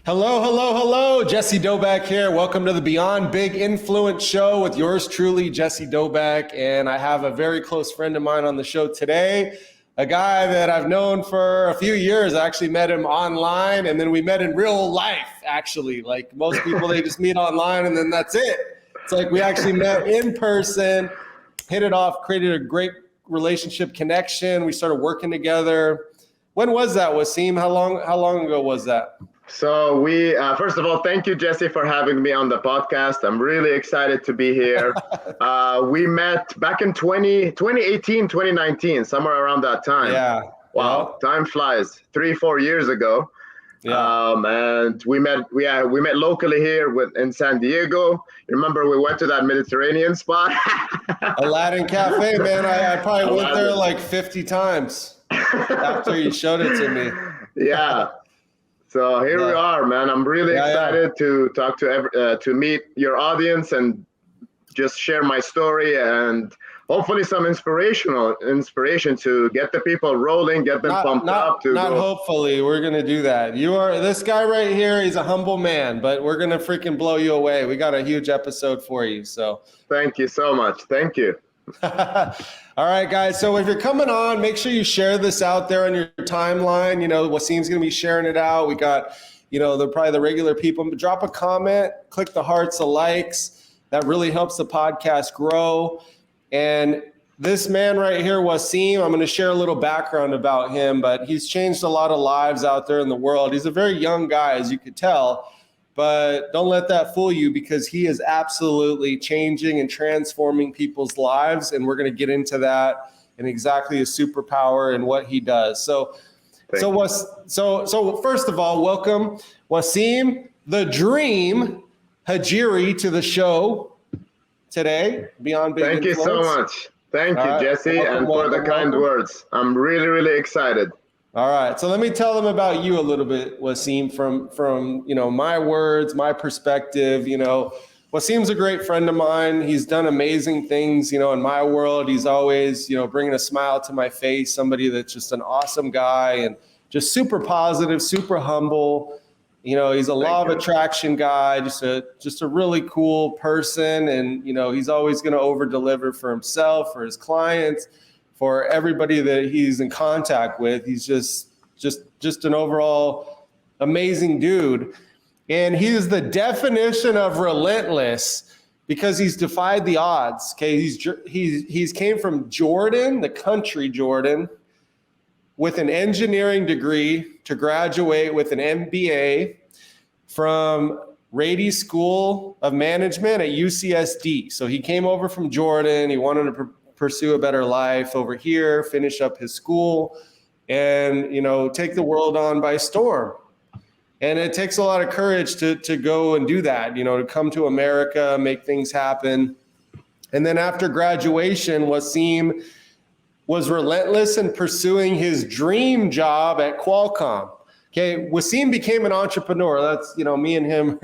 Hello, hello, hello. Jesse Doback here. Welcome to the Beyond Big Influence show with yours truly, Jesse Doback. And I have a very close friend of mine on the show today, a guy that I've known for a few years. I actually met him online, and then we met in real life, actually. Like most people, they just meet online and then that's it. It's like we actually met in person, hit it off, created a great relationship connection. We started working together. When was that, Wasim? How long ago was that? So first of all, thank you, Jesse, for having me on the podcast. I'm really excited to be here. We met back in 2018, 2019, somewhere around that time. Yeah. Wow, time flies. 3-4 years ago. Yeah. And we met locally here in San Diego. Remember, we went to that Mediterranean spot. Aladdin Cafe, man. I probably went there like 50 times after you showed it to me. Yeah. So here we are, man. I'm really excited to talk to meet your audience and just share my story and hopefully some inspiration to get the people rolling, get them pumped up. Hopefully, we're gonna do that. This guy right here. He's a humble man, but we're gonna freaking blow you away. We got a huge episode for you. So thank you so much. Thank you. All right, guys. So if you're coming on, make sure you share this out there on your timeline. You know, Wasim's going to be sharing it out. We got, probably the regular people. Drop a comment, click the hearts, the likes. That really helps the podcast grow. And this man right here, Wasim, I'm going to share a little background about him, but he's changed a lot of lives out there in the world. He's a very young guy, as you could tell. But don't let that fool you, because he is absolutely changing and transforming people's lives. And we're going to get into that and exactly his superpower and what he does. So first of all, welcome Wasim the Dream Hajjiri to the show today. Beyond Big Thank Influence. You so much. Thank you, Jesse, and for the kind words. I'm really, really excited. All right. So let me tell them about you a little bit, Wasim, from my words, my perspective. Wasim's a great friend of mine. He's done amazing things, in my world. He's always, bringing a smile to my face, somebody that's just an awesome guy and just super positive, super humble. He's a law of attraction guy, just a really cool person. And, he's always going to over deliver for himself, for his clients, for everybody that he's in contact with. He's just an overall amazing dude. And he is the definition of relentless because he's defied the odds. Okay. He's came from Jordan, the country Jordan, with an engineering degree to graduate with an MBA from Rady School of Management at UCSD. So he came over from Jordan. He wanted to pursue a better life over here, finish up his school, and take the world on by storm. And it takes a lot of courage to go and do that, to come to America, make things happen. And then after graduation, Wasim was relentless in pursuing his dream job at Qualcomm. Okay, Wasim became an entrepreneur. That's, me and him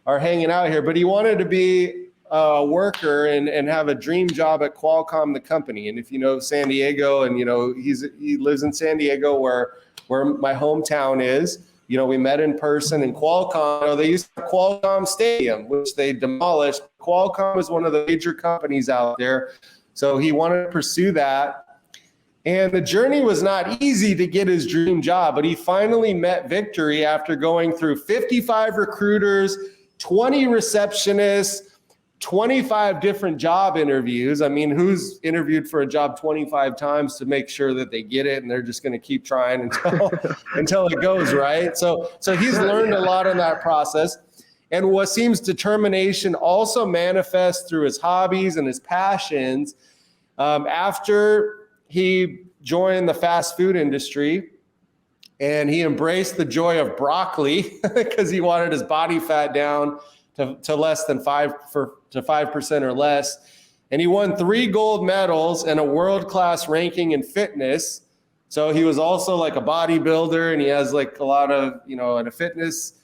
are hanging out here, but he wanted to be a worker and have a dream job at Qualcomm, the company. And if you know San Diego, and he lives in San Diego where my hometown is, we met in person in Qualcomm. They used to have Qualcomm Stadium, which they demolished. Qualcomm is one of the major companies out there. So he wanted to pursue that. And the journey was not easy to get his dream job, but he finally met victory after going through 55 recruiters, 20 receptionists, 25 different job interviews. I mean, who's interviewed for a job 25 times to make sure that they get it and they're just going to keep trying until it goes right? So he's learned a lot in that process. And Wasim's determination also manifests through his hobbies and his passions. After he joined the fast food industry, and he embraced the joy of broccoli because he wanted his body fat down to less than 5% or less. And he won 3 gold medals and a world-class ranking in fitness. So he was also like a bodybuilder, and he has like a lot of, and a fitness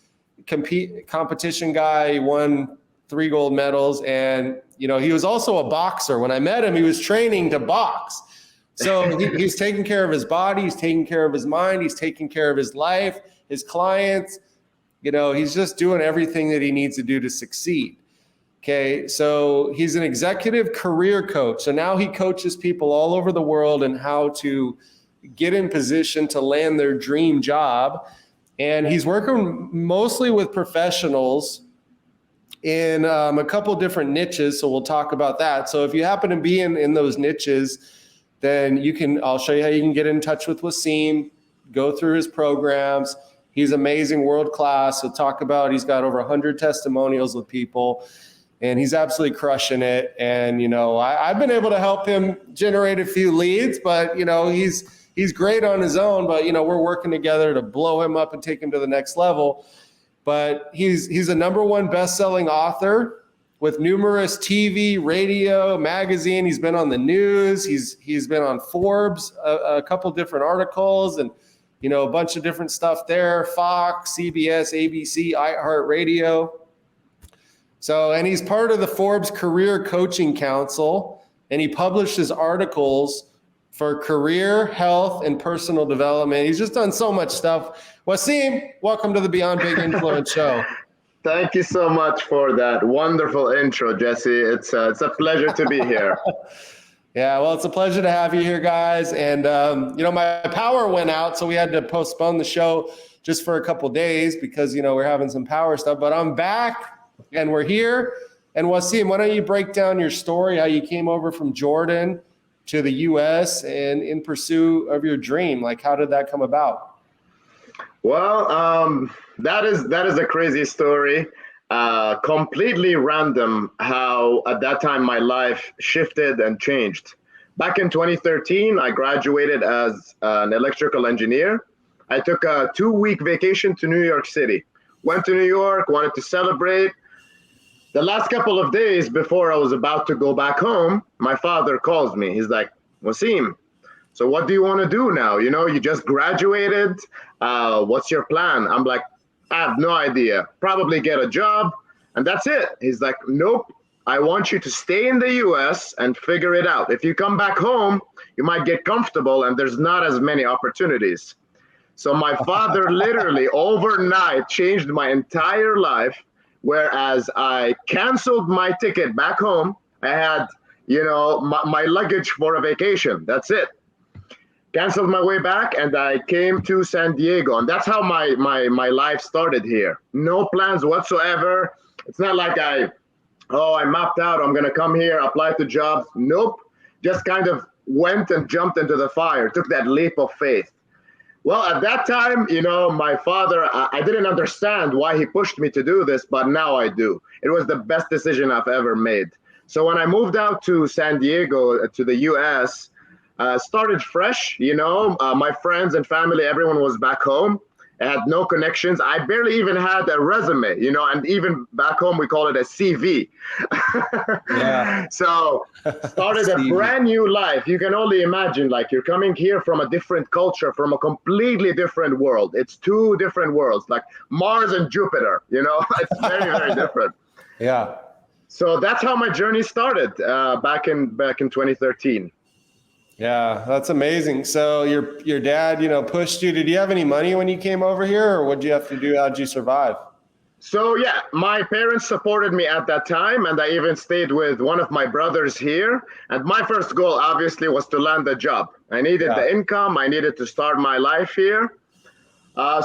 competition guy. He won 3 gold medals, and, he was also a boxer. When I met him, he was training to box. So he's taking care of his body, he's taking care of his mind, he's taking care of his life, his clients. He's just doing everything that he needs to do to succeed. Okay, so he's an executive career coach. So now he coaches people all over the world in how to get in position to land their dream job. And he's working mostly with professionals in a couple different niches. So we'll talk about that. So if you happen to be in those niches, then I'll show you how you can get in touch with Wasim, go through his programs. He's amazing, world-class. He's got over 100 testimonials with people, and he's absolutely crushing it. And, I've been able to help him generate a few leads, but, he's great on his own, but, we're working together to blow him up and take him to the next level. But he's a #1 best-selling author with numerous TV, radio, magazine. He's been on the news. He's been on Forbes, a couple different articles, and a bunch of different stuff there. Fox, CBS, ABC, iHeartRadio. So, and he's part of the Forbes Career Coaching Council, and he publishes articles for career, health, and personal development. He's just done so much stuff. Wasim, welcome to the Beyond Big Influence show. Thank you so much for that wonderful intro, Jesse. It's a pleasure to be here. Yeah, well, it's a pleasure to have you here, guys. And, my power went out, so we had to postpone the show just for a couple of days because, we're having some power stuff. But I'm back, and we're here. And Wasim, why don't you break down your story, how you came over from Jordan to the U.S. and in pursuit of your dream? Like, how did that come about? Well, that is a crazy story. Completely random how at that time my life shifted and changed. Back in 2013, I graduated as an electrical engineer. I took a 2-week vacation to New York City. Went to New York, wanted to celebrate. The last couple of days before I was about to go back home, my father calls me. He's like, Wasim, so what do you want to do now? You just graduated. What's your plan? I'm like, I have no idea. Probably get a job, and that's it. He's like, nope. I want you to stay in the US and figure it out. If you come back home, you might get comfortable and there's not as many opportunities. So my father literally overnight changed my entire life. Whereas I canceled my ticket back home. I had, my luggage for a vacation. That's it. Canceled my way back, and I came to San Diego. And that's how my life started here. No plans whatsoever. It's not like I mapped out, I'm going to come here, apply to jobs. Nope. Just kind of went and jumped into the fire, took that leap of faith. Well, at that time, my father, I didn't understand why he pushed me to do this, but now I do. It was the best decision I've ever made. So when I moved out to San Diego, to the US, started fresh, my friends and family, everyone was back home. I had no connections. I barely even had a resume, and even back home, we call it a CV. Yeah. So started a brand new life. You can only imagine, like, you're coming here from a different culture, from a completely different world. It's 2 different worlds, like Mars and Jupiter, it's very, very different. Yeah. So that's how my journey started back in 2013. Yeah, that's amazing. So your dad, pushed you. Did you have any money when you came over here, or what did you have to do? How'd you survive? So yeah, my parents supported me at that time, and I even stayed with one of my brothers here. And my first goal, obviously, was to land a job. I needed the income. I needed to start my life here.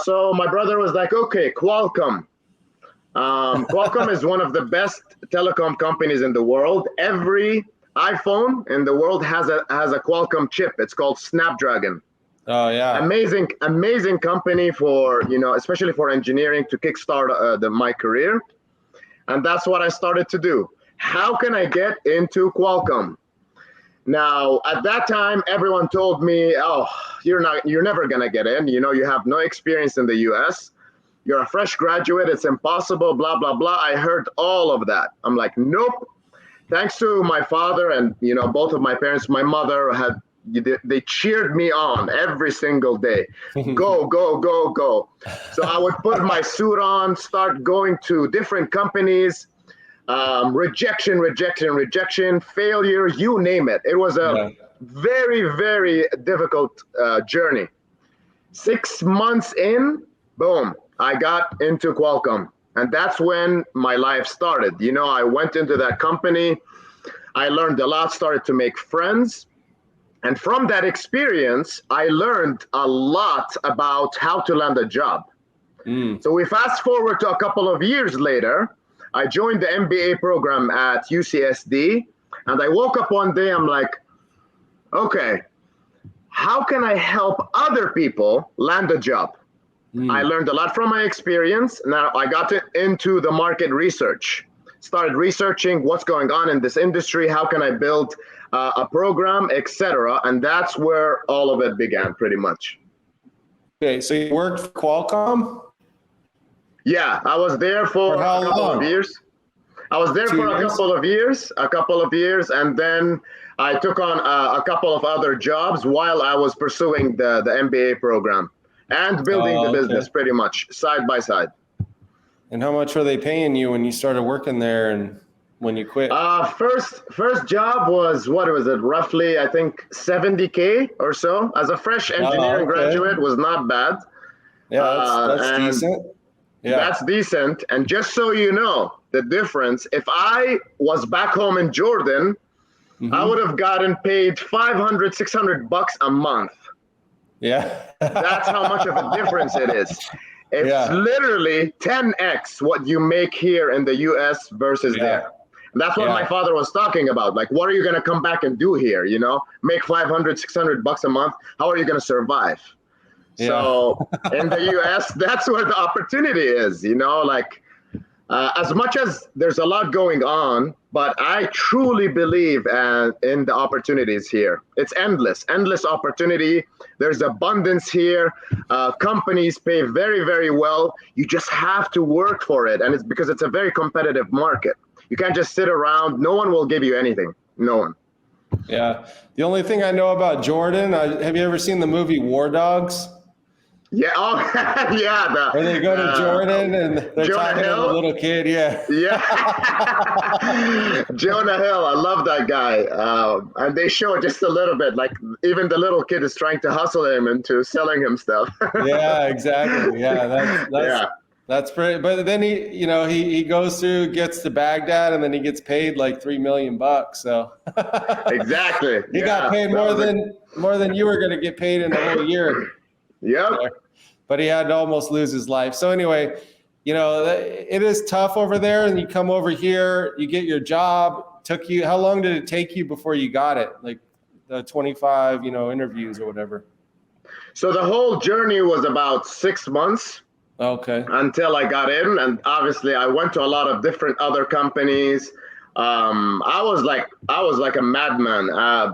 So my brother was like, okay, Qualcomm. Qualcomm is one of the best telecom companies in the world. Every iPhone in the world has a Qualcomm chip. It's called Snapdragon. Oh yeah. Amazing company for, especially for engineering, to kickstart my career. And that's what I started to do. How can I get into Qualcomm? Now, at that time, everyone told me, oh, you're never going to get in. You have no experience in the US. You're a fresh graduate. It's impossible, blah, blah, blah. I heard all of that. I'm like, nope. Thanks to my father and, both of my parents, my mother they cheered me on every single day. Go, go, go, go. So I would put my suit on, start going to different companies, rejection, failure, you name it. It was a very, very difficult journey. 6 months in, boom, I got into Qualcomm. And that's when my life started. You know, I went into that company. I learned a lot, started to make friends. And from that experience, I learned a lot about how to land a job. So we fast forward to a couple of years later. I joined the MBA program at UCSD. And I woke up one day, I'm like, okay, how can I help other people land a job? I learned a lot from my experience. Now I got into the market research, started researching what's going on in this industry, how can I build a program, etc. And that's where all of it began, pretty much. Okay, so you worked for Qualcomm? Yeah, I was there for a couple of years. I was there for a couple of years, and then I took on a couple of other jobs while I was pursuing the MBA program and building the business pretty much side by side. And how much were they paying you when you started working there and when you quit? First job was, what was it, roughly, I think, 70K or so. As a fresh engineering graduate, was not bad. Yeah, that's decent. Yeah. That's decent. And just so you know, the difference, if I was back home in Jordan, I would have gotten paid $500, $600 a month. Yeah. That's how much of a difference it is. It's literally 10x what you make here in the US versus there. And that's what my father was talking about. Like, what are you going to come back and do here? You know, make $500, $600 a month. How are you going to survive? So in the US, that's where the opportunity is, you know, like as much as there's a lot going on, but I truly believe in the opportunities here. It's endless opportunity. There's abundance here. Companies pay very, very well. You just have to work for it. And it's because it's a very competitive market. You can't just sit around. No one will give you anything. No one. Yeah. The only thing I know about Jordan, have you ever seen the movie War Dogs? Yeah, where they go to Jordan and they're talking to the little kid. Yeah. Jonah Hill, I love that guy. And they show just a little bit, like even the little kid is trying to hustle him into selling him stuff. Yeah, exactly. Yeah, that's pretty. But then he goes through, gets to Baghdad, and then he gets paid like $3 million. So exactly, he got paid more than you were going to get paid in a whole year. Yep. But he had to almost lose his life. So anyway, it is tough over there, and you come over here, you get your job. How long did it take you before you got it? Like the 25, interviews or whatever. So the whole journey was about 6 months. Okay. Until I got in, and obviously I went to a lot of different other companies. I was like a madman. I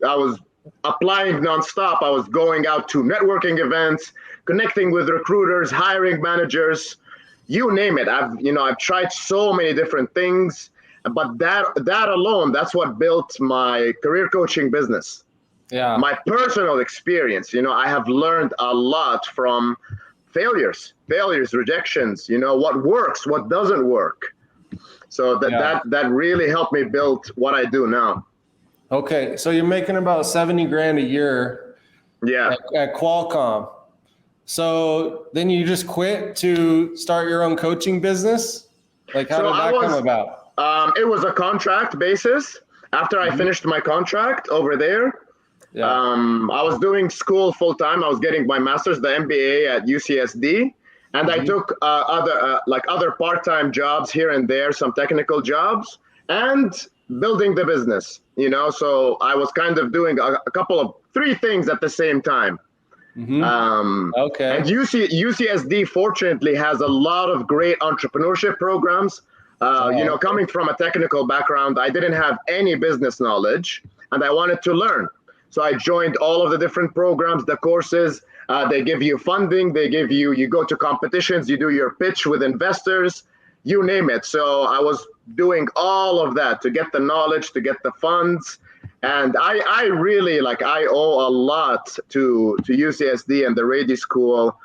was applying nonstop. I was going out to networking events, connecting with recruiters, hiring managers, you name it. I've tried so many different things, but that alone, that's what built my career coaching business. Yeah. My personal experience, I have learned a lot from failures, rejections, what works, what doesn't work. So that really helped me build what I do now. Okay, so you're making about $70,000 a year at Qualcomm. So then you just quit to start your own coaching business? Like how did that come about? It was a contract basis. After I finished my contract over there, I was doing school full time. I was getting my master's, the MBA at UCSD. And I took other part-time jobs here and there, some technical jobs, and building the business, so I was kind of doing a couple of 3 things at the same time. Okay. And UCSD fortunately has a lot of great entrepreneurship programs. Coming from a technical background, I didn't have any business knowledge and I wanted to learn. So I joined all of the different programs, the courses. They give you funding, you go to competitions, you do your pitch with investors, you name it. So I was doing all of that to get the knowledge, to get the funds. And I really, I owe a lot to UCSD and the Rady School.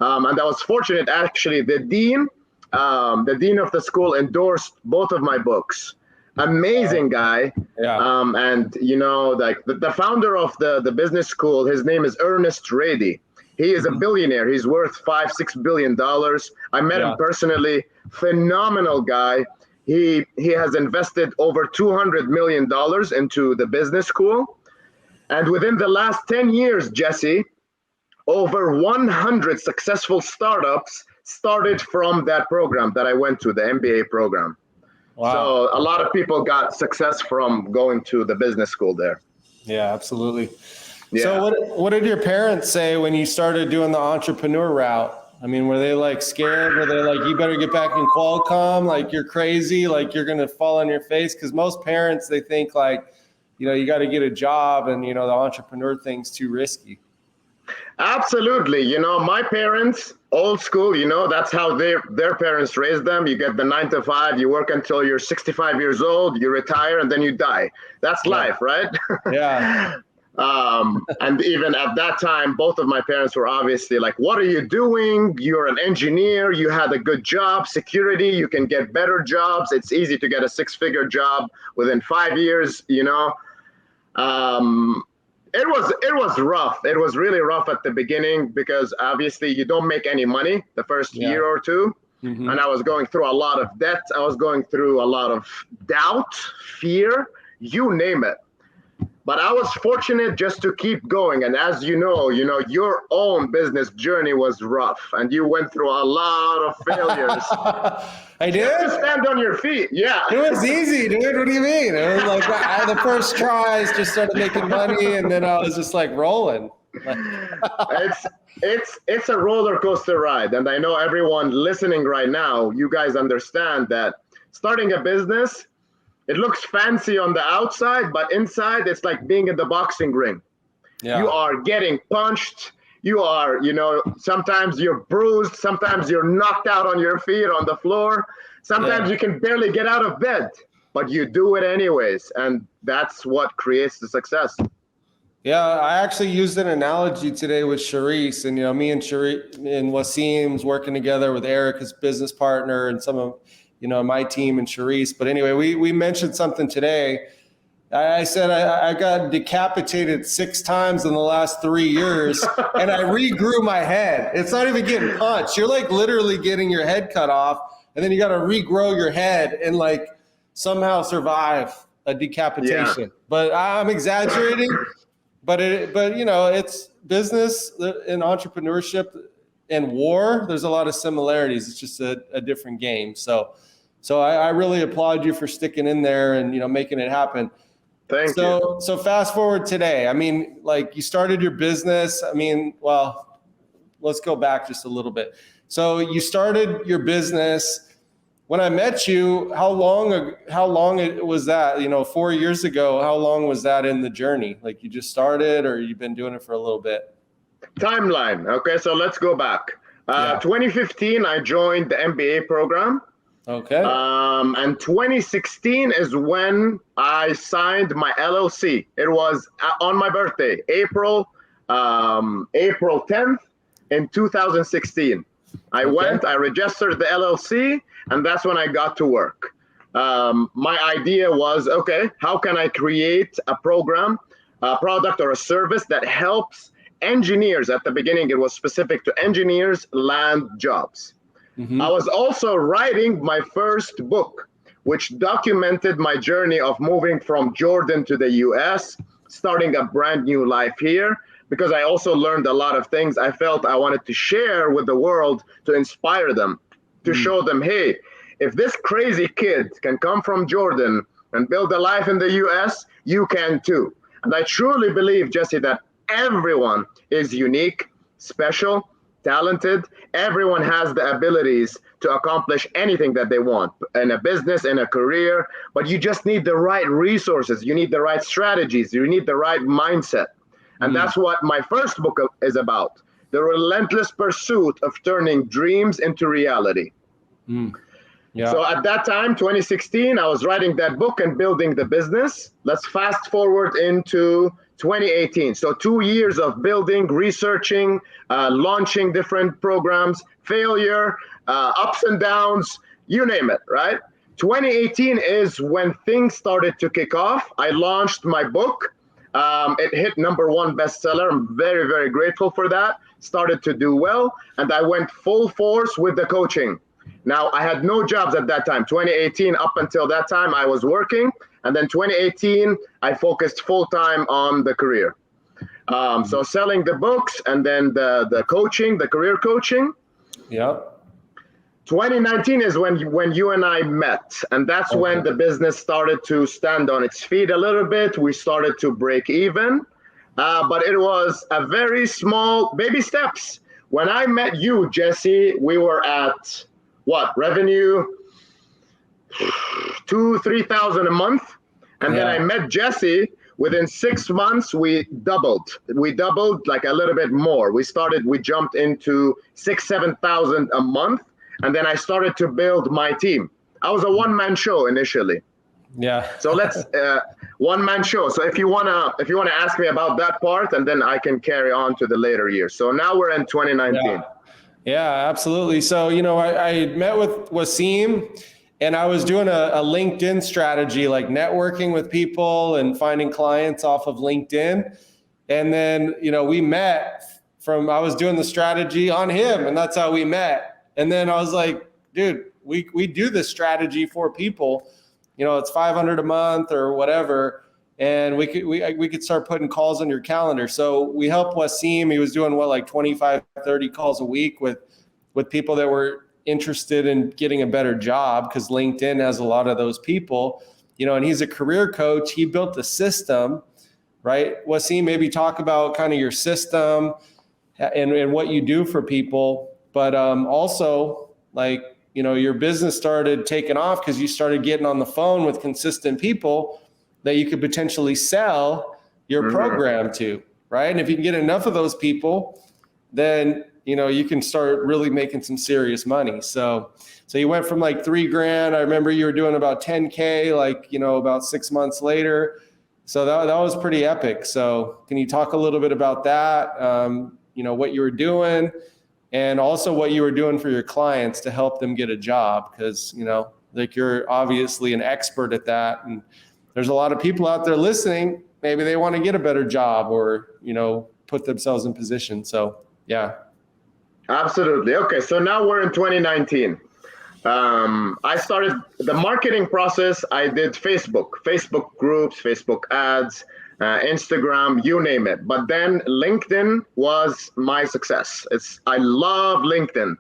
And I was fortunate, actually, the dean of the school endorsed both of my books. Amazing guy. Yeah. And, the founder of the business school, his name is Ernest Rady. He is a billionaire. He's worth $5-6 billion. I met him personally. Phenomenal guy. He has invested over $200 million into the business school. And within the last 10 years, Jesse, over 100 successful startups started from that program that I went to, the MBA program. Wow. So a lot of people got success from going to the business school there. Yeah, absolutely. Yeah. So what did your parents say when you started doing the entrepreneur route? I mean, were they like scared? Were they like, you better get back in Qualcomm, like you're crazy, like you're going to fall on your face? Because most parents, they think like, you know, you got to get a job and, you know, the entrepreneur thing's too risky. Absolutely. You know, my parents, old school, you know, that's how their parents raised them. You get the 9 to 5, you work until you're 65 years old, you retire, and then you die. That's life, right? Yeah. And even at that time, both of my parents were obviously like, what are you doing? You're an engineer. You had a good job, security. You can get better jobs. It's easy to get a 6-figure job within 5 years, you know. It was rough. It was really rough at the beginning because obviously you don't make any money the first year or two. Mm-hmm. And I was going through a lot of debt. I was going through a lot of doubt, fear, you name it. But I was fortunate just to keep going. And as you know, your own business journey was rough and you went through a lot of failures. I did? Just to stand on your feet. Yeah. It was easy, dude. What do you mean? It was like the first tries, just started making money, and then I was just like rolling. It's a roller coaster ride. And I know everyone listening right now, you guys understand that starting a business, it looks fancy on the outside, but inside it's like being in the boxing ring. Yeah. You are getting punched. You are, you know, sometimes you're bruised. Sometimes you're knocked out on your feet on the floor. Sometimes you can barely get out of bed, but you do it anyways. And that's what creates the success. Yeah, I actually used an analogy today with Sharice, and, you know, me and Sharice and Wasim's working together with Eric, his business partner, and some of, you know, my team and Sharice. But anyway, we mentioned something today. I said I got decapitated 6 times in the last 3 years, and I regrew my head. It's not even getting punched. You're like literally getting your head cut off, and then you got to regrow your head and like somehow survive a decapitation. Yeah. But I'm exaggerating. But you know, it's business and entrepreneurship and war. There's a lot of similarities. It's just a different game. So I really applaud you for sticking in there and, you know, making it happen. Thank you. So fast forward today. I mean, like you started your business. I mean, well, let's go back just a little bit. So you started your business. When I met you, how long was that? You know, 4 years ago, how long was that in the journey? Like you just started or you've been doing it for a little bit? Timeline. Okay, so let's go back. 2015, I joined the MBA program. Okay. And 2016 is when I signed my LLC. It was on my birthday, April 10th in 2016. I registered the LLC, and that's when I got to work. My idea was, okay, how can I create a program, a product or a service that helps engineers? At the beginning, it was specific to engineers land jobs. Mm-hmm. I was also writing my first book, which documented my journey of moving from Jordan to the US, starting a brand new life here, because I also learned a lot of things I felt I wanted to share with the world to inspire them, to show them, hey, if this crazy kid can come from Jordan and build a life in the US, you can too. And I truly believe, Jesse, that everyone is unique, special, talented. Everyone has the abilities to accomplish anything that they want in a business, in a career, but you just need the right resources. You need the right strategies. You need the right mindset. And that's what my first book is about, the relentless pursuit of turning dreams into reality. Yeah. So at that time, 2016, I was writing that book and building the business. Let's fast forward into 2018. So 2 years of building, researching, launching different programs, failure, ups and downs, you name it, right? 2018 is when things started to kick off. I launched my book. It hit #1 bestseller. I'm very, very grateful for that. Started to do well, and I went full force with the coaching. Now, I had no jobs at that time. 2018, up until that time, I was working. And then 2018, I focused full-time on the career. So selling the books and then the coaching, the career coaching. Yep. 2019 is when you and I met, and that's when the business started to stand on its feet a little bit. We started to break even, but it was a very small baby steps. When I met you, Jesse, we were at what revenue? 2,000-3,000 a month, and then I met Jesse. Within 6 months, we doubled. We doubled like a little bit more. We jumped into 6,000-7,000 a month. And then I started to build my team. I was a one-man show initially. Yeah. So let's one-man show. So if you wanna ask me about that part, and then I can carry on to the later years. So now we're in 2019. Yeah, absolutely. So I met with Wasim, and I was doing a LinkedIn strategy, like networking with people and finding clients off of LinkedIn. And then we met I was doing the strategy on him, and that's how we met. And then I was like, dude, we do this strategy for people, it's $500 a month or whatever. And we could start putting calls on your calendar. So we helped Wasim. He was doing like 25, 30 calls a week with people that were interested in getting a better job, because LinkedIn has a lot of those people, and he's a career coach. He built the system, right? Wasim, maybe talk about kind of your system and what you do for people. But also, like, your business started taking off because you started getting on the phone with consistent people that you could potentially sell your program to, right? And if you can get enough of those people, then, you can start really making some serious money. So you went from like $3,000. I remember you were doing about 10K, like, about 6 months later. So that was pretty epic. So can you talk a little bit about that? What you were doing, and also what you were doing for your clients to help them get a job, because, like, you're obviously an expert at that. And there's a lot of people out there listening. Maybe they want to get a better job or, put themselves in position. So, yeah. Absolutely. Okay. So now we're in 2019. I started the marketing process. I did Facebook groups, Facebook ads, Instagram, you name it. But then LinkedIn was my success. I love LinkedIn.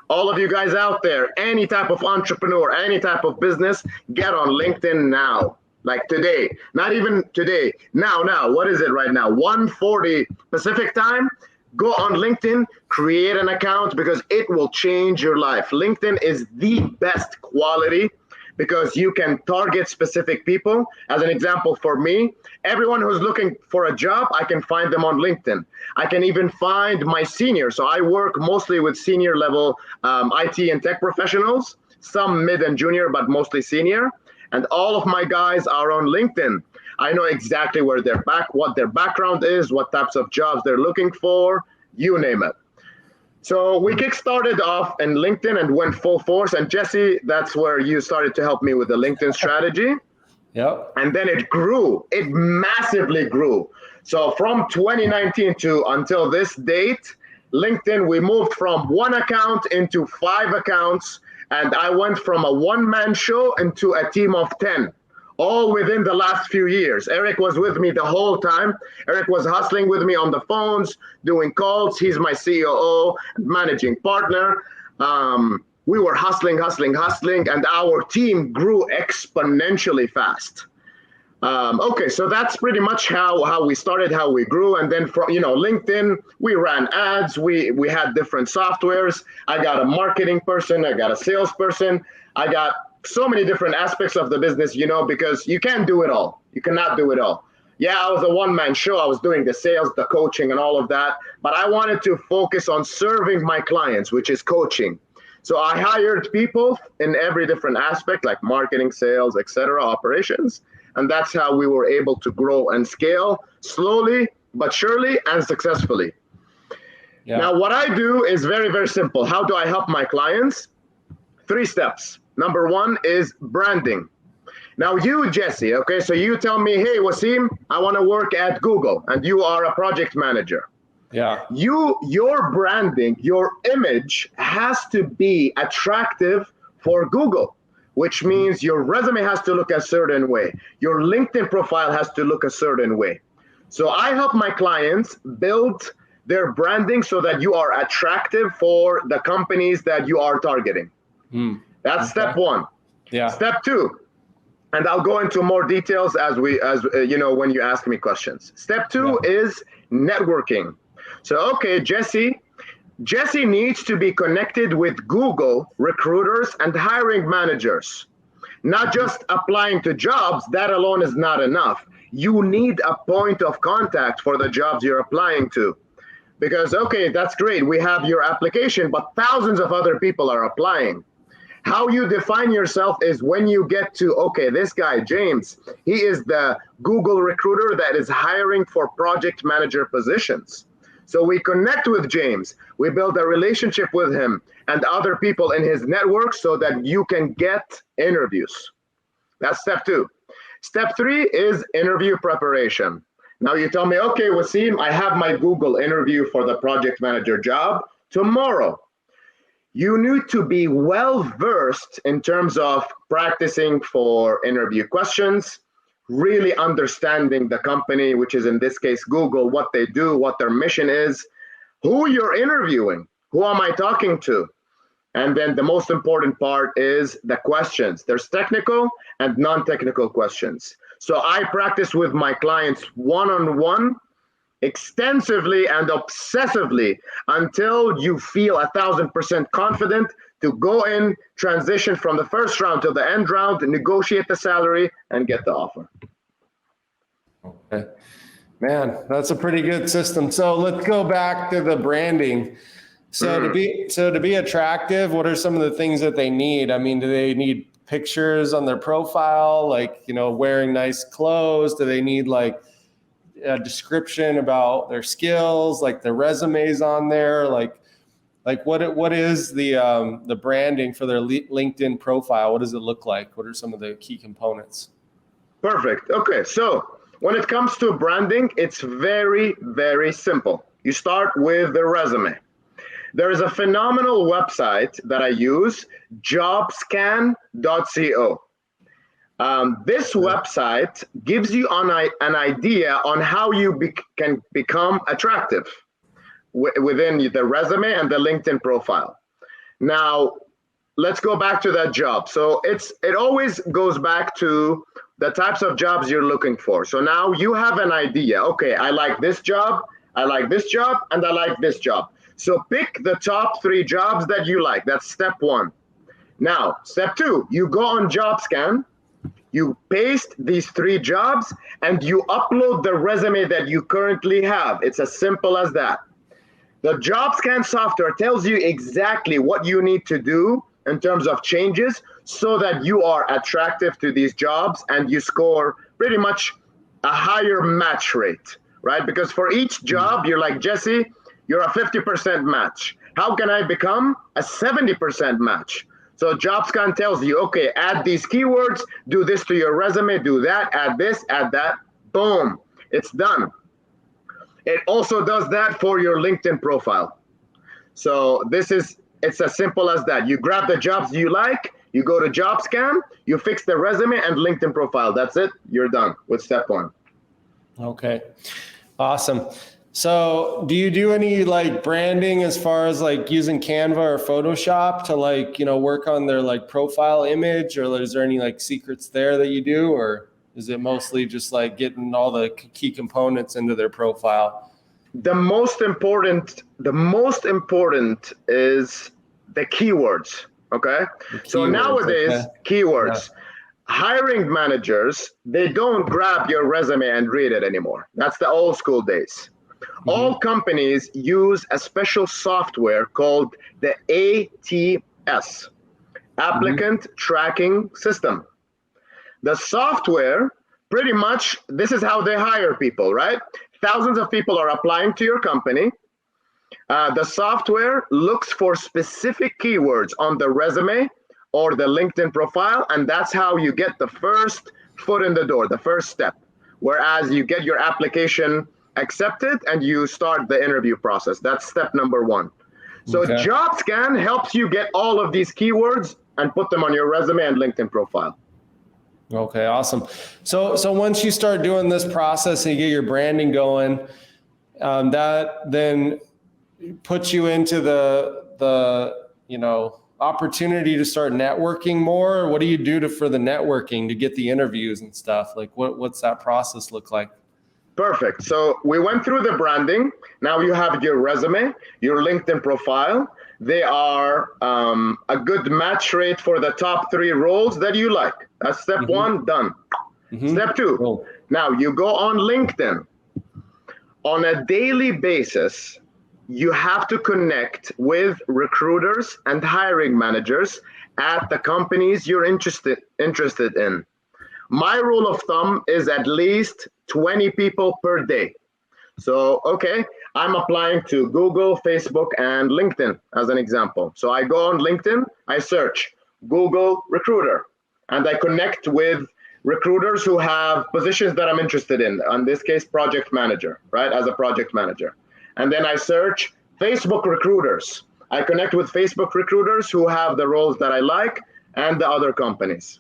All of you guys out there, any type of entrepreneur, any type of business, get on LinkedIn now. Like today, not even today, now, what is it right now? 1:40 Pacific time. Go on LinkedIn, create an account, because it will change your life. LinkedIn is the best quality because you can target specific people. As an example, for me, everyone who's looking for a job, I can find them on LinkedIn. I can even find my seniors. So I work mostly with senior level IT and tech professionals, some mid and junior, but mostly senior. And all of my guys are on LinkedIn. I know exactly what their background is, what types of jobs they're looking for, you name it. So we kickstarted off in LinkedIn and went full force. And Jesse, that's where you started to help me with the LinkedIn strategy. Yep. And then it grew. It massively grew. So from 2019 to until this date, LinkedIn, we moved from 1 account into 5 accounts. And I went from a one-man show into a team of 10. All within the last few years. Eric was with me the whole time. Eric was hustling with me on the phones, doing calls. He's my COO, managing partner. We were hustling, and our team grew exponentially fast. Okay, so that's pretty much how we started, how we grew. And then from LinkedIn, we ran ads. We had different softwares. I got a marketing person. I got a salesperson. I got so many different aspects of the business, because you can't do it all. You cannot do it all. Yeah, I was a one-man show. I was doing the sales, the coaching, and all of that. But I wanted to focus on serving my clients, which is coaching. So I hired people in every different aspect, like marketing, sales, etc., operations. And that's how we were able to grow and scale slowly, but surely, and successfully. Yeah. Now, what I do is very, very simple. How do I help my clients? 3 steps. Number 1 is branding. Now you, Jesse, okay, so you tell me, hey, Wasim, I want to work at Google, and you are a project manager. Yeah. Your branding, your image has to be attractive for Google, which means your resume has to look a certain way. Your LinkedIn profile has to look a certain way. So I help my clients build their branding so that you are attractive for the companies that you are targeting. That's step one. Yeah. Step two, and I'll go into more details as you know, when you ask me questions. Step two is networking. So, okay, Jesse needs to be connected with Google recruiters and hiring managers. Not just applying to jobs, that alone is not enough. You need a point of contact for the jobs you're applying to. Because, okay, that's great, we have your application, but thousands of other people are applying. How you define yourself is when you get to, okay, this guy, James, he is the Google recruiter that is hiring for project manager positions. So we connect with James, we build a relationship with him and other people in his network so that you can get interviews. That's step two. Step three is interview preparation. Now you tell me, okay, Wasim, I have my Google interview for the project manager job tomorrow. You need to be well versed in terms of practicing for interview questions, really understanding the company, which is in this case Google, what they do, what their mission is, who you're interviewing, who am I talking to? And then the most important part is the questions. There's technical and non-technical questions. So I practice with my clients one-on-one extensively and obsessively until you feel 1,000% confident to go in, transition from the first round to the end round, negotiate the salary, and get the offer. Okay. Man, that's a pretty good system. So let's go back to the branding. So to be attractive, what are some of the things that they need? I mean, do they need pictures on their profile, like, you know, wearing nice clothes? Do they need like a description about their skills, like their resumes on there? Like what is the branding for their LinkedIn profile? What does it look like? What are some of the key components? Perfect. Okay, so when it comes to branding, it's very, very simple. You start with the resume. There is a phenomenal website that I use, jobscan.co. This website gives you an idea on how you can become attractive within the resume and the LinkedIn profile. Now, let's go back to that job. So it always goes back to the types of jobs you're looking for. So now you have an idea. Okay, I like this job, I like this job, and I like this job. So pick the top 3 jobs that you like. That's step 1. Now, step 2, you go on JobScan, you paste these 3 jobs, and you upload the resume that you currently have. It's as simple as that. The JobScan software tells you exactly what you need to do in terms of changes so that you are attractive to these jobs and you score pretty much a higher match rate, right? Because for each job, you're like, Jesse, you're a 50% match. How can I become a 70% match? So JobScan tells you, okay, add these keywords, do this to your resume, do that, add this, add that, boom, it's done. It also does that for your LinkedIn profile. So it's as simple as that. You grab the jobs you like, you go to JobScan, you fix the resume and LinkedIn profile. That's it. You're done with step 1. Okay, awesome. So do you do any like branding as far as like using Canva or Photoshop to like, you know, work on their like profile image, or is there any like secrets there that you do, or is it mostly just like getting all the key components into their profile? The most important is the keywords. Okay. So nowadays, keywords. Yeah. Hiring managers, they don't grab your resume and read it anymore. That's the old school days. Mm-hmm. All companies use a special software called the ATS, Applicant Tracking System. The software, pretty much, this is how they hire people, right? Thousands of people are applying to your company. The software looks for specific keywords on the resume, or the LinkedIn profile, and that's how you get the first foot in the door, the first step. Whereas you get your application accepted and you start the interview process. That's step number one. So JobScan helps you get all of these keywords and put them on your resume and LinkedIn profile. Okay, awesome. So once you start doing this process and you get your branding going, that then puts you into the opportunity to start networking more. What do you do for the networking to get the interviews and stuff? Like what's that process look like? Perfect. So we went through the branding. Now you have your resume, your LinkedIn profile. They are a good match rate for the top 3 roles that you like. That's step one, done. Step two, Cool. Now you go on LinkedIn. On a daily basis, you have to connect with recruiters and hiring managers at the companies you're interested in. My rule of thumb is at least 20 people per day. So, okay, I'm applying to Google, Facebook, and LinkedIn as an example. So I go on LinkedIn, I search Google recruiter, and I connect with recruiters who have positions that I'm interested in this case, project manager, right, as a project manager. And then I search Facebook recruiters. I connect with Facebook recruiters who have the roles that I like and the other companies.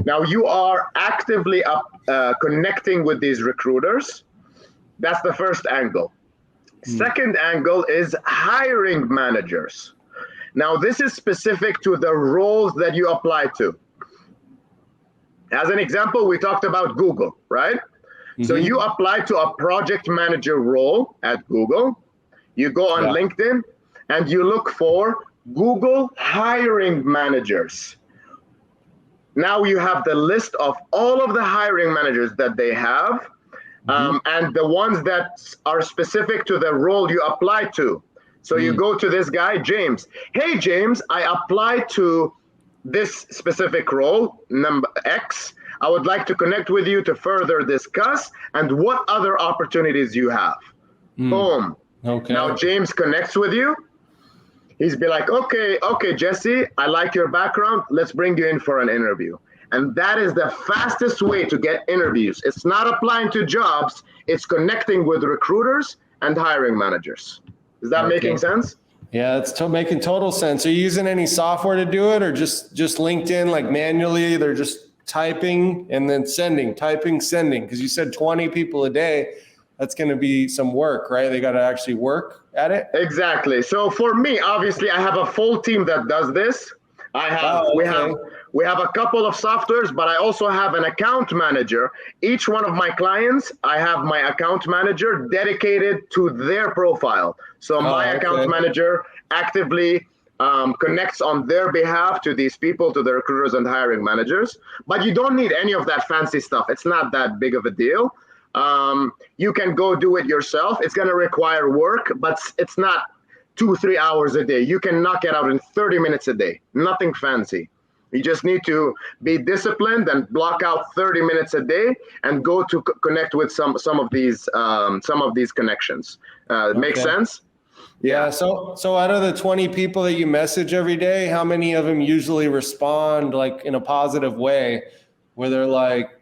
Now you are actively connecting with these recruiters. That's the first angle. Second angle is hiring managers. Now this is specific to the roles that you apply to. As an example, we talked about Google, right? So you apply to a project manager role at Google. You go on LinkedIn and you look for Google hiring managers. Now you have the list of all of the hiring managers that they have, and the ones that are specific to the role you apply to. So you go to this guy, James. Hey, James, I applied to this specific role, number X. I would like to connect with you to further discuss and what other opportunities you have. Boom. Okay. Now James connects with you. He's be like, okay, Jesse, I like your background. Let's bring you in for an interview. And that is the fastest way to get interviews. It's not applying to jobs. It's connecting with recruiters and hiring managers. Is that making sense? Yeah, it's making total sense. Are you using any software to do it, or just LinkedIn, like manually? They're just typing and then sending, typing, sending. Because you said 20 people a day. That's going to be some work, right? They got to actually work at it. Exactly. So for me, obviously, I have a full team that does this. We have a couple of softwares, but I also have an account manager. Each one of my clients, I have my account manager dedicated to their profile. So my account manager actively connects on their behalf to these people, to the recruiters and hiring managers. But you don't need any of that fancy stuff. It's not that big of a deal. You can go do it yourself. It's going to require work, but it's not 2-3 hours a day. You can knock it out in 30 minutes a day. Nothing fancy. You just need to be disciplined and block out 30 minutes a day and go to connect with some of these connections. Make sense? Yeah. So out of the 20 people that you message every day, how many of them usually respond like in a positive way, where they're like,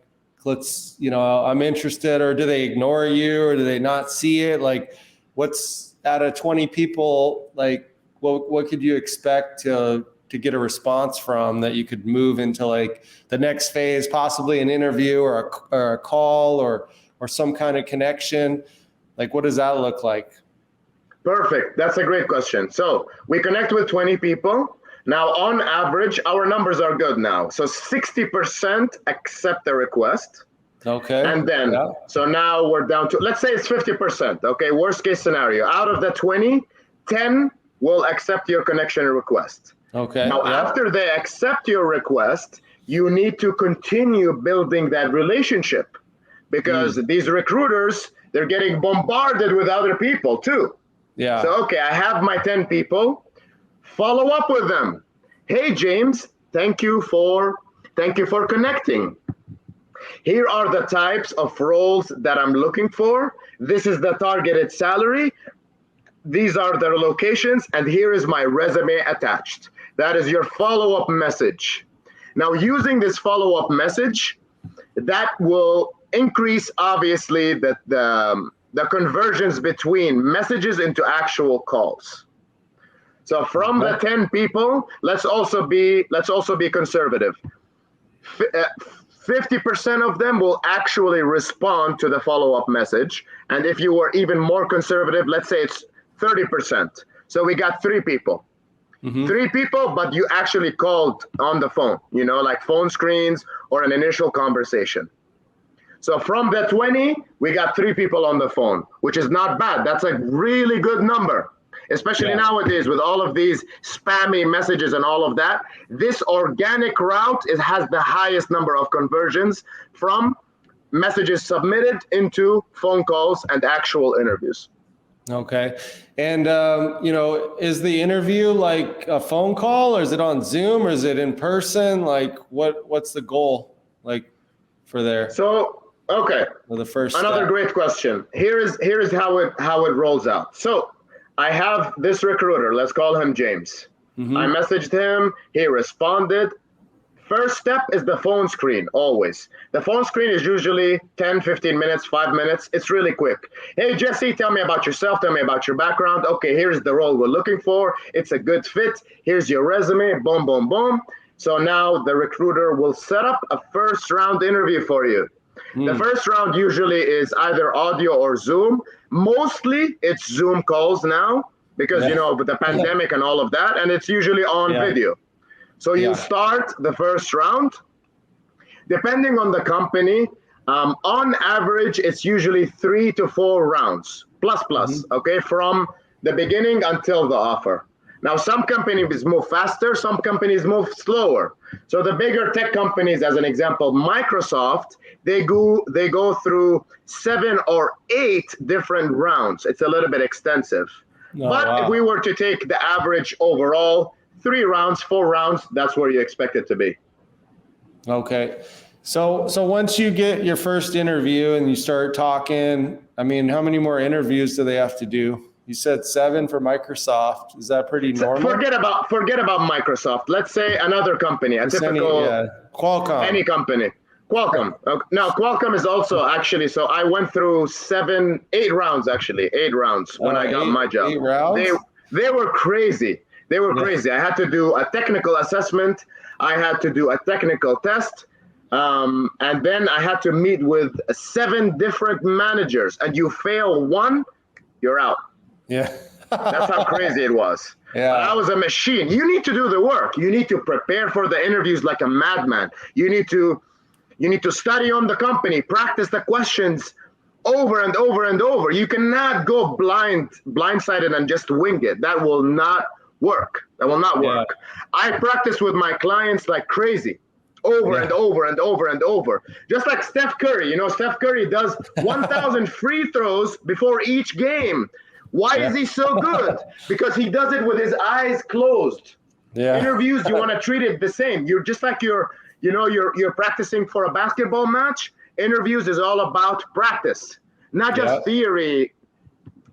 I'm interested, or do they ignore you, or do they not see it? Like, what's out of 20 people, like, what could you expect to get a response from that you could move into like the next phase, possibly an interview or a call or some kind of connection? Like, what does that look like? Perfect. That's a great question. So we connect with 20 people. Now, on average, our numbers are good now. So 60% accept the request. Okay. And then, so now we're down to, let's say it's 50%. Okay. Worst case scenario. Out of the 20, 10 will accept your connection request. Okay. Now, after they accept your request, you need to continue building that relationship, because these recruiters, they're getting bombarded with other people too. Yeah. So, okay, I have my 10 people. Follow up with them. Hey, James, thank you for connecting. Here are the types of roles that I'm looking for. This is the targeted salary. these are their locations, and here is my resume attached. That is your follow-up message. Now, using this follow-up message, that will increase, obviously, the conversions between messages into actual calls. So from the 10 people, let's also be conservative. 50% of them will actually respond to the follow-up message. And if you were even more conservative, let's say it's 30%. So we got 3 people. 3 people, but you actually called on the phone, like phone screens or an initial conversation. So from the 20, we got 3 people on the phone, which is not bad. That's a really good number, especially nowadays with all of these spammy messages and all of that. This organic route has the highest number of conversions from messages submitted into phone calls and actual interviews. Okay. And, is the interview like a phone call, or is it on Zoom, or is it in person? Like what's the goal like for there? So, okay. For the first Another step. great question. Here is how it rolls out. So I have this recruiter, let's call him James. I messaged him, he responded. First step is the phone screen, always. The phone screen is usually 10, 15 minutes, 5 minutes. It's really quick. Hey, Jesse, tell me about yourself. Tell me about your background. Okay, here's the role we're looking for. It's a good fit. Here's your resume. Boom, boom, boom. So now the recruiter will set up a first round interview for you. The first round usually is either audio or Zoom. Mostly it's Zoom calls now because, with the pandemic and all of that, and it's usually on video. So you start the first round. Depending on the company, on average, it's usually 3 to 4 rounds, plus, okay, from the beginning until the offer. Now, some companies move faster, some companies move slower. So the bigger tech companies, as an example, Microsoft, they go through 7 or 8 different rounds. It's a little bit extensive. But if we were to take the average overall, 3 rounds, 4 rounds, that's where you expect it to be. Okay. So once you get your first interview and you start talking, how many more interviews do they have to do? You said 7 for Microsoft. Is that pretty normal? Forget about Microsoft. Let's say another company, a typical Qualcomm. Any company. Qualcomm. Now, Qualcomm is also actually, so I went through 8 rounds when I got my job. 8 rounds? They were crazy. They were crazy. I had to do a technical assessment. I had to do a technical test. And then I had to meet with 7 different managers. And you fail one, you're out. Yeah. That's how crazy it was. Yeah. But I was a machine. You need to do the work. You need to prepare for the interviews like a madman. You need to study on the company, practice the questions over and over and over. You cannot go blindsided and just wing it. That will not work. I practice with my clients like crazy, over and over and over and over. Just like Steph Curry. Steph Curry does 1,000 free throws before each game. Why is he so good? Because he does it with his eyes closed. Interviews, you want to treat it the same. You're just like you're practicing for a basketball match. Interviews is all about practice, not just theory,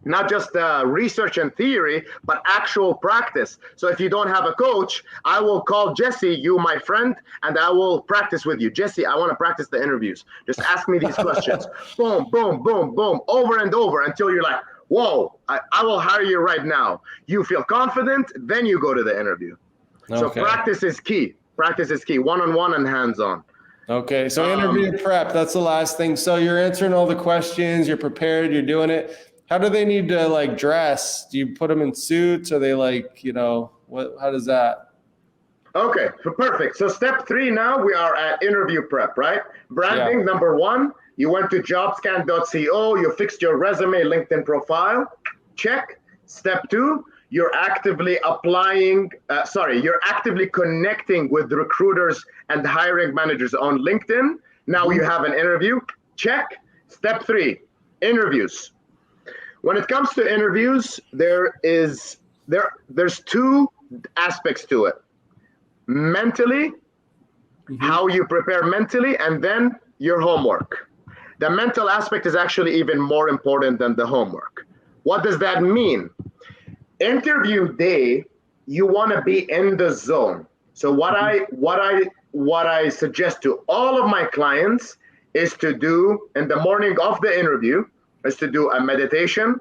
not just research and theory, but actual practice. So if you don't have a coach, I will call Jesse, you my friend, and I will practice with you. Jesse, I want to practice the interviews. Just ask me these questions. Boom, boom, boom, boom, over and over until you're like, whoa, I will hire you right now. You feel confident, then you go to the interview. Okay. So practice is key. Practice is key, one-on-one and hands-on. Okay, so interview prep, that's the last thing. So you're answering all the questions, you're prepared, you're doing it. How do they need to dress? Do you put them in suits? Are they how does that? Okay, perfect. So step 3 now, we are at interview prep, right? Branding, number 1, you went to jobscan.co, you fixed your resume, LinkedIn profile, check. Step 2, you're actively you're actively connecting with recruiters and hiring managers on LinkedIn. Now you have an interview, check. Step 3, interviews. When it comes to interviews, there's 2 aspects to it. Mentally, how you prepare mentally, and then your homework. The mental aspect is actually even more important than the homework. What does that mean? interview day, you want to be in the zone. So what I suggest to all of my clients is to do in the morning of the interview is to do a meditation,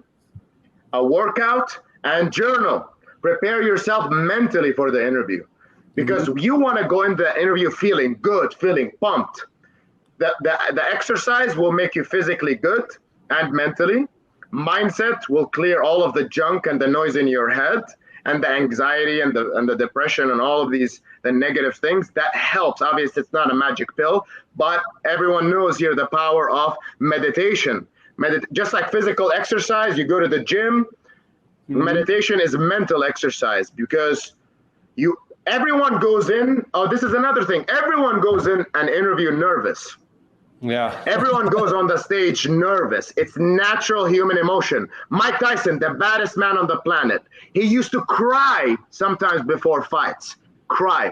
a workout, and journal. Prepare yourself mentally for the interview, because you want to go in the interview feeling good, feeling pumped. The exercise will make you physically good and mentally. Mindset will clear all of the junk and the noise in your head and the anxiety and the depression and all of these, the negative things. That helps. Obviously, it's not a magic pill, but everyone knows here the power of meditation. Just like physical exercise, you go to the gym, meditation is mental exercise, because everyone goes in, oh, this is another thing. Everyone goes in an interview nervous. Yeah. Everyone goes on the stage nervous. It's natural human emotion. Mike Tyson, the baddest man on the planet, he used to cry sometimes before fights. Cry.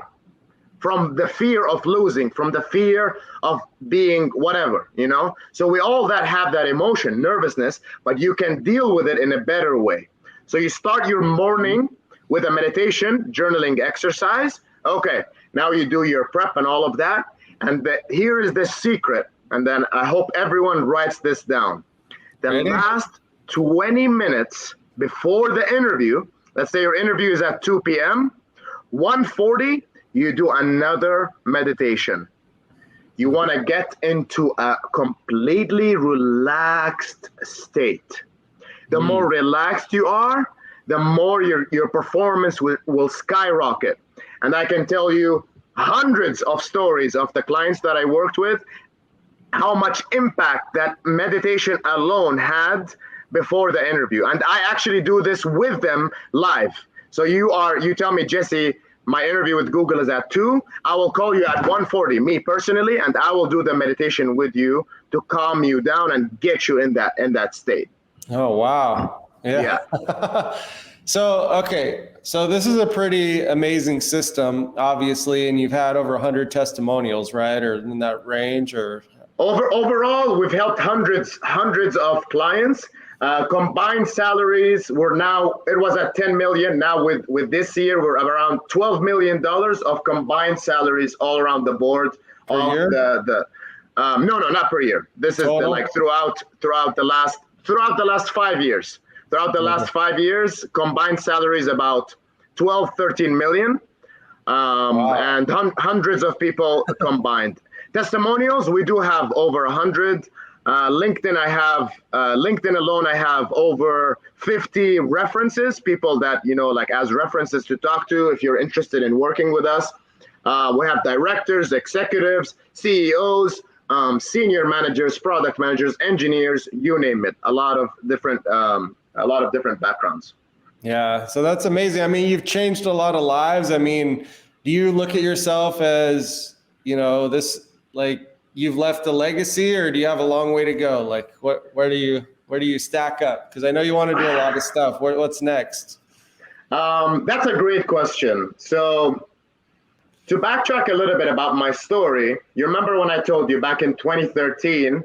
From the fear of losing, from the fear of being whatever, you know? So we all have that emotion, nervousness, but you can deal with it in a better way. So you start your morning with a meditation, journaling exercise. Okay, now you do your prep and all of that. And here is the secret. And then I hope everyone writes this down. The last 20 minutes before the interview, let's say your interview is at 2 p.m., 1:40, you do another meditation. You want to get into a completely relaxed state. The more relaxed you are, the more your performance will skyrocket. And I can tell you hundreds of stories of the clients that I worked with, how much impact that meditation alone had before the interview. And I actually do this with them live. So you tell me, Jesse, my interview with Google is at 2. I will call you at 1:40, me personally, and I will do the meditation with you to calm you down and get you in that state. Oh, wow. Yeah. So this is a pretty amazing system, obviously, and you've had over 100 testimonials, right? Or in that range, or? Overall, we've helped hundreds of clients. Combined salaries, it was at 10 million. Now with this year, we're around $12 million of combined salaries all around the board. Per year? No, not per year. This is throughout the last 5 years. Throughout the last 5 years, combined salaries about 12, 13 million, and hundreds of people combined. Testimonials, we do have over 100. LinkedIn alone, I have over 50 references, people that, like as references to talk to if you're interested in working with us. We have directors, executives, CEOs, senior managers, product managers, engineers, you name it. A lot of different backgrounds. Yeah, so that's amazing. I mean, you've changed a lot of lives. I mean, do you look at yourself as, like you've left a legacy, or do you have a long way to go? Like where do you stack up? Because I know you want to do a lot of stuff. What's next? That's a great question. So to backtrack a little bit about my story, you remember when I told you back in 2013,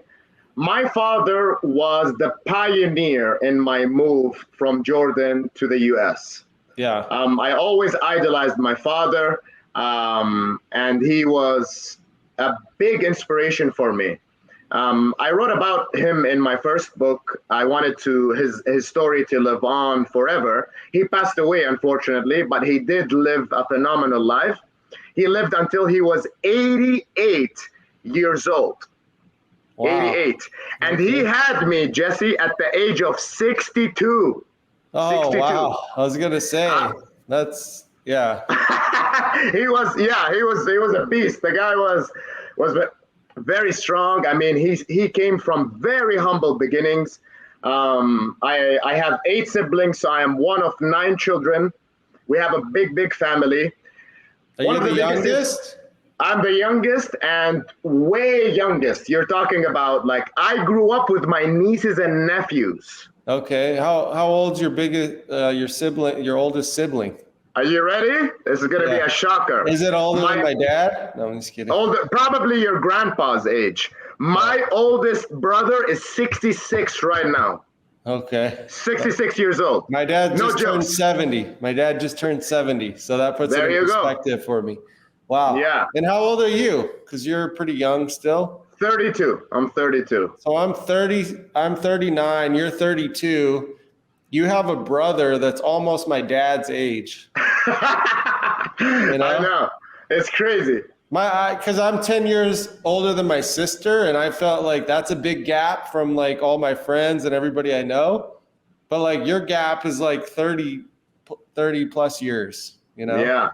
my father was the pioneer in my move from Jordan to the US. Yeah. I always idolized my father, and he was a big inspiration for me. I wrote about him in my first book. I wanted his story to live on forever. He passed away, unfortunately, but he did live a phenomenal life. He lived until he was 88 years old. Wow. 88. And he had me, Jesse, at the age of 62. Oh, 62. Wow. I was going to say, that's, yeah. He was a beast. The guy was very strong. I mean, he came from very humble beginnings. I have 8 siblings, so I am one of 9 children. We have a big family. Are you the youngest? I'm the youngest and way youngest. You're talking about, like, I grew up with my nieces and nephews. Okay. How old's your oldest sibling? Are you ready? This is going to be a shocker. Is it older than my dad? No, I'm just kidding. Probably your grandpa's age. My oldest brother is 66 right now. Okay. 66 years old. My dad No just turned jokes. 70. My dad just turned 70. So that puts There it in you go. perspective for me. Wow. Yeah. And how old are you? Because you're pretty young still. 32. I'm 32. So I'm 30. I'm 39. You're 32. You have a brother that's almost my dad's age. I know? know. It's crazy. Because I'm 10 years older than my sister, and I felt like that's a big gap from like all my friends and everybody I know. But like your gap is like 30 plus years, you know? Yeah.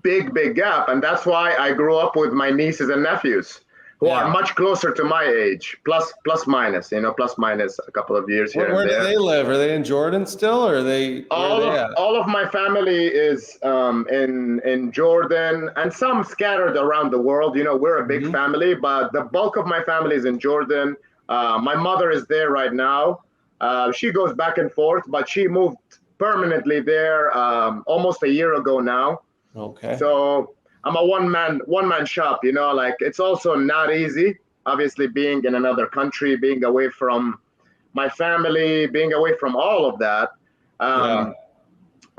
Big gap. And that's why I grew up with my nieces and nephews who are much closer to my age, plus minus a couple of years here Where and there. do they live? Are they in Jordan still, or are they? All of my family is in Jordan, and some scattered around the world. You know, we're a big family, but the bulk of my family is in Jordan. My mother is there right now. She goes back and forth, but she moved permanently there almost a year ago now. Okay. So I'm a one man shop. You know, like it's also not easy. Obviously, being in another country, being away from my family, being away from all of that.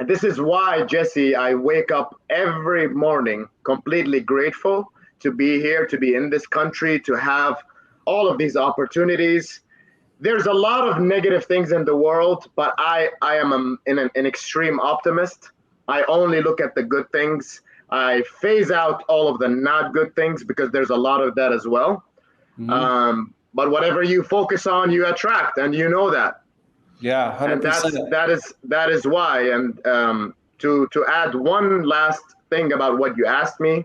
This is why, Jesse, I wake up every morning completely grateful to be here, to be in this country, to have all of these opportunities. There's a lot of negative things in the world, but I am an extreme optimist. I only look at the good things. I phase out all of the not good things because there's a lot of that as well. But whatever you focus on, you attract, and you know that. Yeah, 100%. And that is why. And to add one last thing about what you asked me,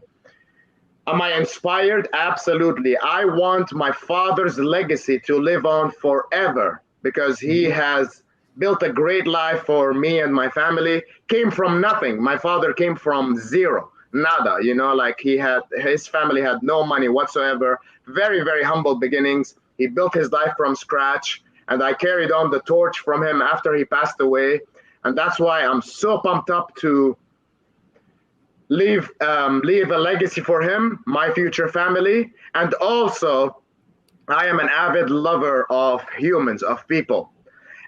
am I inspired? Absolutely. I want my father's legacy to live on forever because he has built a great life for me and my family. Came from nothing. My father came from zero, nada. You know, like his family had no money whatsoever. Very, very humble beginnings. He built his life from scratch, and I carried on the torch from him after he passed away. And that's why I'm so pumped up to leave a legacy for him, my future family. And also, I am an avid lover of humans, of people.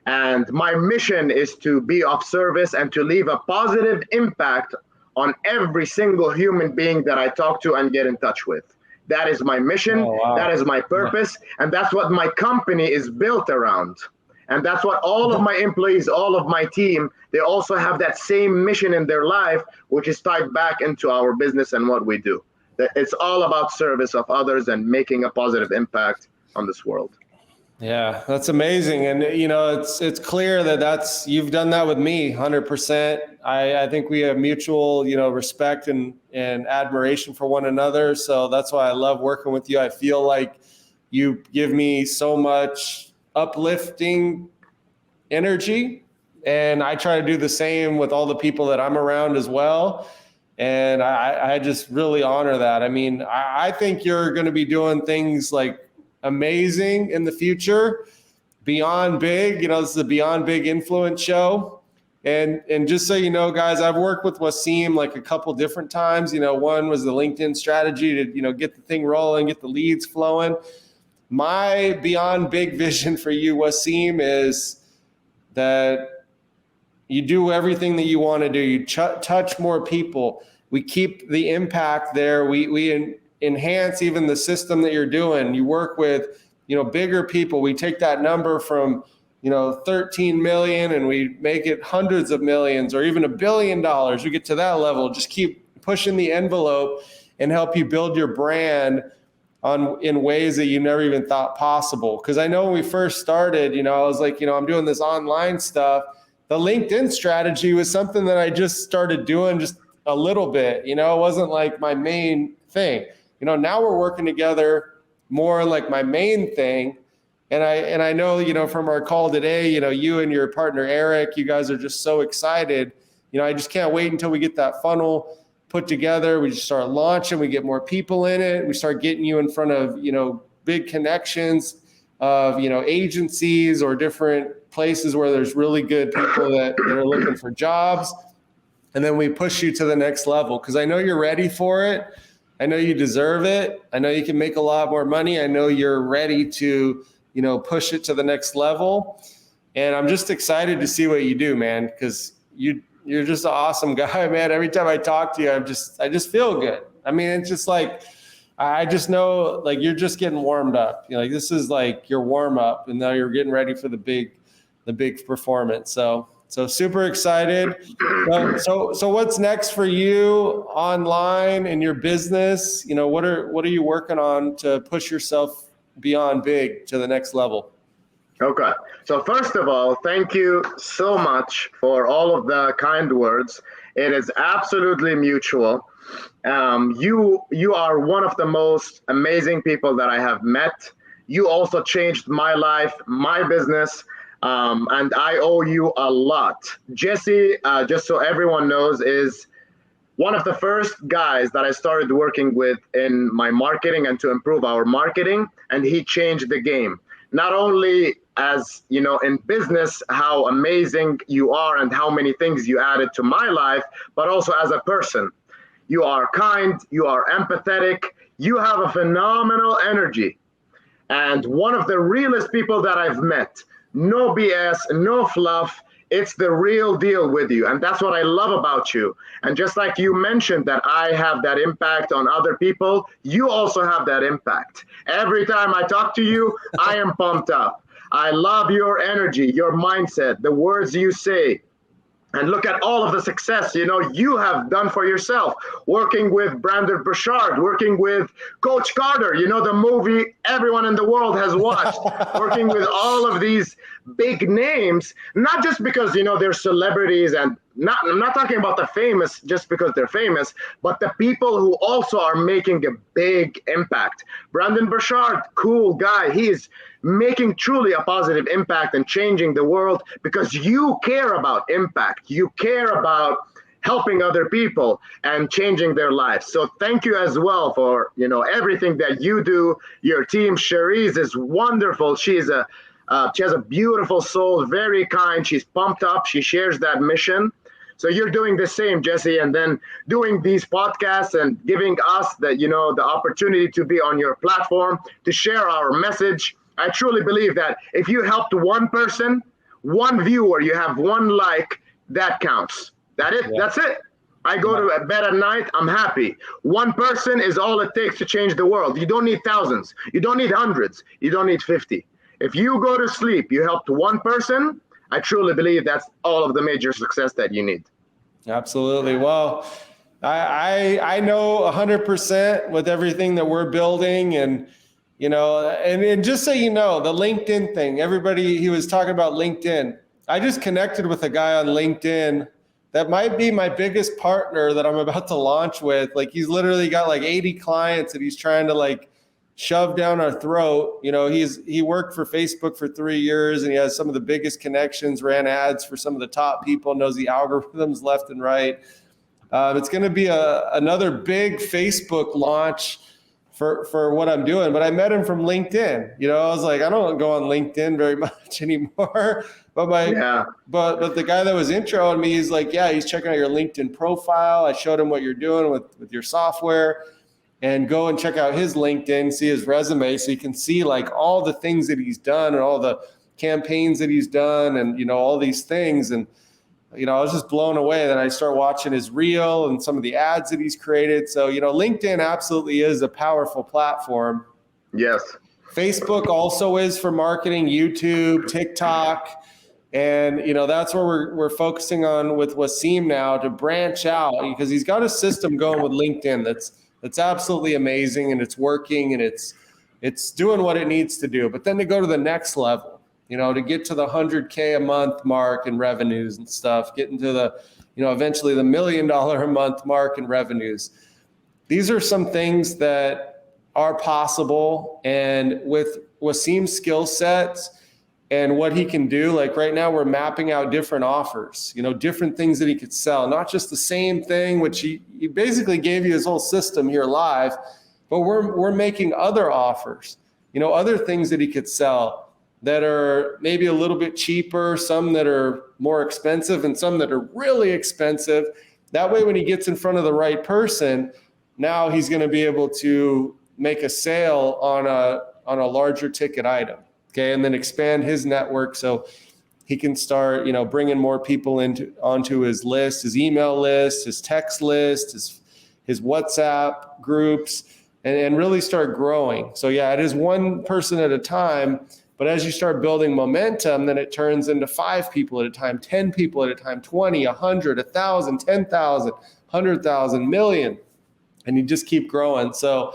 And my mission is to be of service and to leave a positive impact on every single human being that I talk to and get in touch with. That is my mission. Oh, wow. That is my purpose. And that's what my company is built around. And that's what all of my employees, all of my team, they also have that same mission in their life, which is tied back into our business and what we do. It's all about service of others and making a positive impact on this world. Yeah, that's amazing. And, you know, it's clear that you've done that with me 100%. I think we have mutual, you know, respect and admiration for one another. So that's why I love working with you. I feel like you give me so much uplifting energy, and I try to do the same with all the people that I'm around as well. And I just really honor that. I mean, I think you're going to be doing things like amazing in the future, beyond big. You know, this is a Beyond Big Influence show. And just so you know, guys, I've worked with Wasim like a couple different times. You know, one was the LinkedIn strategy to, you know, get the thing rolling, get the leads flowing. My Beyond Big vision for you, Wasim, is that you do everything that you want to do. You touch more people. We keep the impact there. We enhance even the system that you're doing. You work with, you know, bigger people. We take that number from, you know, 13 million and we make it hundreds of millions or even $1 billion. We get to that level. Just keep pushing the envelope and help you build your brand in ways that you never even thought possible. Because I know when we first started, you know, I was like, you know, I'm doing this online stuff. The LinkedIn strategy was something that I just started doing just a little bit. You know, it wasn't like my main thing. You know, now we're working together more like my main thing. And I know, you know, from our call today, you know, you and your partner, Eric, you guys are just so excited. You know, I just can't wait until we get that funnel put together. We just start launching, we get more people in it. We start getting you in front of, you know, big connections of, you know, agencies or different places where there's really good people that are looking for jobs. And then we push you to the next level because I know you're ready for it. I know you deserve it. I know you can make a lot more money. I know you're ready to, you know, push it to the next level. And I'm just excited to see what you do, man, because you're just an awesome guy, man. Every time I talk to you, I just feel good. I mean, it's just like, I just know like you're just getting warmed up. You know, like this is like your warm up, and now you're getting ready for the big performance. So super excited. So what's next for you online in your business? You know, what are you working on to push yourself beyond big to the next level? Okay. So first of all, thank you so much for all of the kind words. It is absolutely mutual. You are one of the most amazing people that I have met. You also changed my life, my business, and I owe you a lot. Jesse, just so everyone knows, is one of the first guys that I started working with in my marketing and to improve our marketing, and he changed the game. Not only as, you know, in business, how amazing you are and how many things you added to my life, but also as a person. You are kind, you are empathetic, you have a phenomenal energy, and one of the realest people that I've met. No BS, no fluff. It's the real deal with you. And that's what I love about you. And just like you mentioned that I have that impact on other people, you also have that impact. Every time I talk to you, I am pumped up. I love your energy, your mindset, the words you say. And look at all of the success, you know, you have done for yourself, working with Brandon Burchard, working with Coach Carter, you know, the movie everyone in the world has watched, working with all of these big names, not just because, you know, they're celebrities, and I'm not talking about the famous just because they're famous, but the people who also are making a big impact. Brandon Burchard, cool guy. He's making truly a positive impact and changing the world because you care about impact. You care about helping other people and changing their lives. So thank you as well for, you know, everything that you do. Your team, Cherise, is wonderful. She has a beautiful soul, very kind. She's pumped up. She shares that mission. So you're doing the same, Jesse, and then doing these podcasts and giving us the, you know, the opportunity to be on your platform, to share our message. I truly believe that if you helped one person, one viewer, you have one like, that counts. That's it. I go to bed at night, I'm happy. One person is all it takes to change the world. You don't need thousands. You don't need hundreds. You don't need 50. If you go to sleep, you helped one person, I truly believe that's all of the major success that you need. Absolutely. Well, I know 100% with everything that we're building, and, you know, and just so you know, the LinkedIn thing, he was talking about LinkedIn. I just connected with a guy on LinkedIn that might be my biggest partner that I'm about to launch with. Like, he's literally got like 80 clients that he's trying to like shove down our throat. You know, he worked for Facebook for 3 years, and he has some of the biggest connections, ran ads for some of the top people, knows the algorithms left and right. It's going to be another big Facebook launch for what I'm doing. But I met him from LinkedIn. You know, I was like, I don't go on LinkedIn very much anymore. But but the guy that was introing me, he's like, yeah, he's checking out your LinkedIn profile. I showed him what you're doing with your software. And go and check out his LinkedIn, see his resume, so you can see like all the things that he's done and all the campaigns that he's done, and, you know, all these things. And, you know, I was just blown away. Then I start watching his reel and some of the ads that he's created. So, you know, LinkedIn absolutely is a powerful platform. Yes. Facebook also is for marketing, YouTube, TikTok. And, you know, that's where we're focusing on with Wasim now, to branch out, because he's got a system going with LinkedIn that's absolutely amazing, and it's working, and it's doing what it needs to do. But then to go to the next level, you know, to get to the 100K a month mark in revenues and stuff, getting to the, you know, eventually the $1 million a month mark in revenues. These are some things that are possible. And with Wasim's skill sets and what he can do, like right now we're mapping out different offers, you know, different things that he could sell, not just the same thing, which he basically gave you his whole system here live, but we're making other offers, you know, other things that he could sell that are maybe a little bit cheaper, some that are more expensive, and some that are really expensive. That way, when he gets in front of the right person, now he's going to be able to make a sale on a larger ticket item. Okay, and then expand his network so he can start, bringing more people onto his list, his email list, his text list, his WhatsApp groups, and really start growing. So yeah, it is one person at a time, but as you start building momentum, then it turns into 5 people at a time, 10 people at a time, 20, 100, 1,000, 10,000, 100,000, million, and you just keep growing. So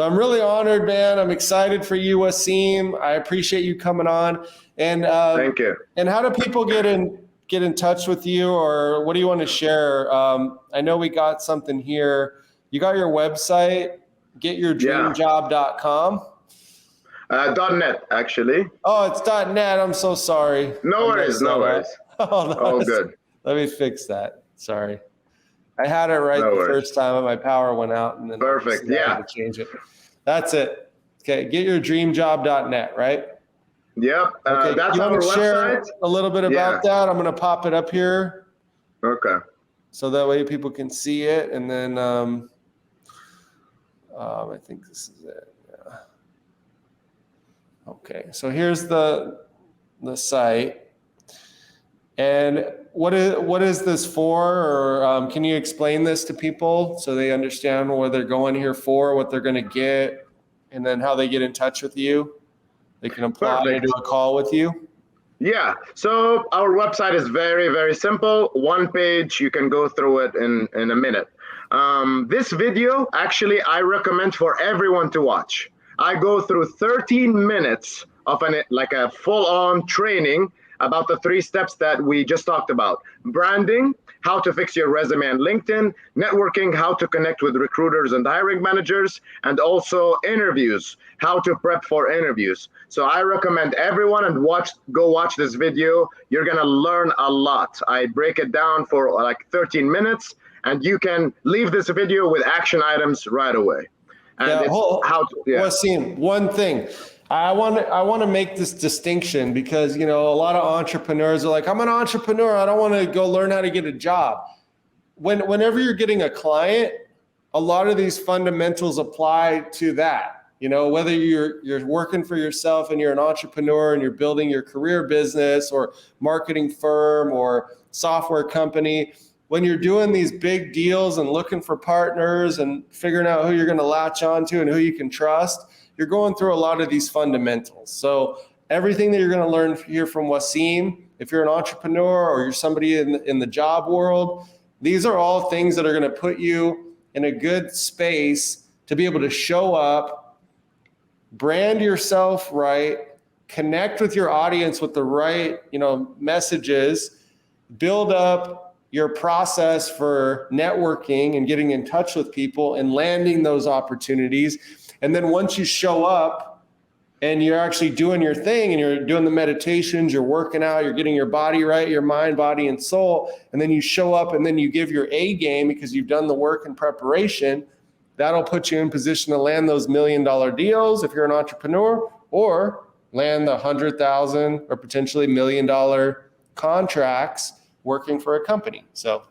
I'm really honored, man. I'm excited for you, Wasim. I appreciate you coming on. And thank you. And how do people get in touch with you, or what do you want to share? I know we got something here. You got your website, getyourdreamjob.com. .net, actually. Oh, it's .net. I'm so sorry. No worries. Oh, no, all good. Let me fix that. Sorry. I had it right the first time, and my power went out, and then perfect. Yeah. I had to change it. That's it. Okay, getyourdreamjob.net, right? Yep. Okay. That's our website. Share a little bit about that? I'm going to pop it up here. Okay. So that way people can see it, and then I think this is it. Yeah. Okay. So here's the site. And what is this for? Or can you explain this to people so they understand what they're going here for, what they're going to get, and then how they get in touch with you? They can apply to do a call with you. Yeah. So our website is very, very simple. One page, you can go through it in a minute. This video, actually, I recommend for everyone to watch. I go through 13 minutes of a full-on training about the 3 steps that we just talked about. Branding, how to fix your resume and LinkedIn, networking, how to connect with recruiters and hiring managers, and also interviews, how to prep for interviews. So I recommend everyone go watch this video. You're gonna learn a lot. I break it down for like 13 minutes, and you can leave this video with action items right away. And Wasim, one thing. I want to make this distinction because, a lot of entrepreneurs are like, I'm an entrepreneur. I don't want to go learn how to get a job. Whenever you're getting a client, a lot of these fundamentals apply to that. Whether you're working for yourself and you're an entrepreneur and you're building your career business or marketing firm or software company, when you're doing these big deals and looking for partners and figuring out who you're going to latch onto and who you can trust, you're going through a lot of these fundamentals. So everything that you're going to learn here from Wasim, if you're an entrepreneur or you're somebody in the job world, these are all things that are going to put you in a good space to be able to show up, brand yourself right, connect with your audience with the right, messages, build up your process for networking and getting in touch with people and landing those opportunities. And then once you show up and you're actually doing your thing and you're doing the meditations, you're working out, you're getting your body right, your mind, body, and soul, and then you show up and then you give your A game because you've done the work and preparation, that'll put you in position to land those $1 million deals if you're an entrepreneur, or land the $100,000 or potentially $1 million contracts working for a company. So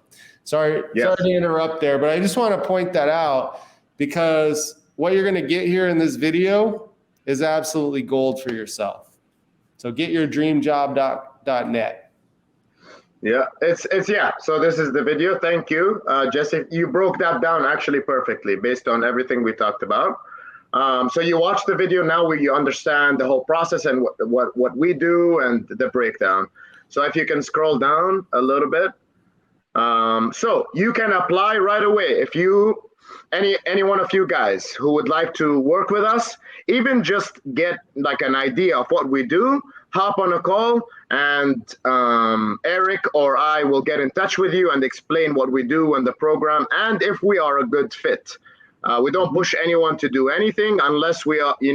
sorry to interrupt there, but I just want to point that out because what you're going to get here in this video is absolutely gold for yourself. So getyourdreamjob.net. Yeah, so this is the video. Thank you, Jesse. You broke that down actually perfectly based on everything we talked about. So you watch the video now where you understand the whole process and what we do and the breakdown. So if you can scroll down a little bit. So you can apply right away. If any one of you guys who would like to work with us, even just get like an idea of what we do, hop on a call and Eric or I will get in touch with you and explain what we do and the program and if we are a good fit. We don't push anyone to do anything unless we are, we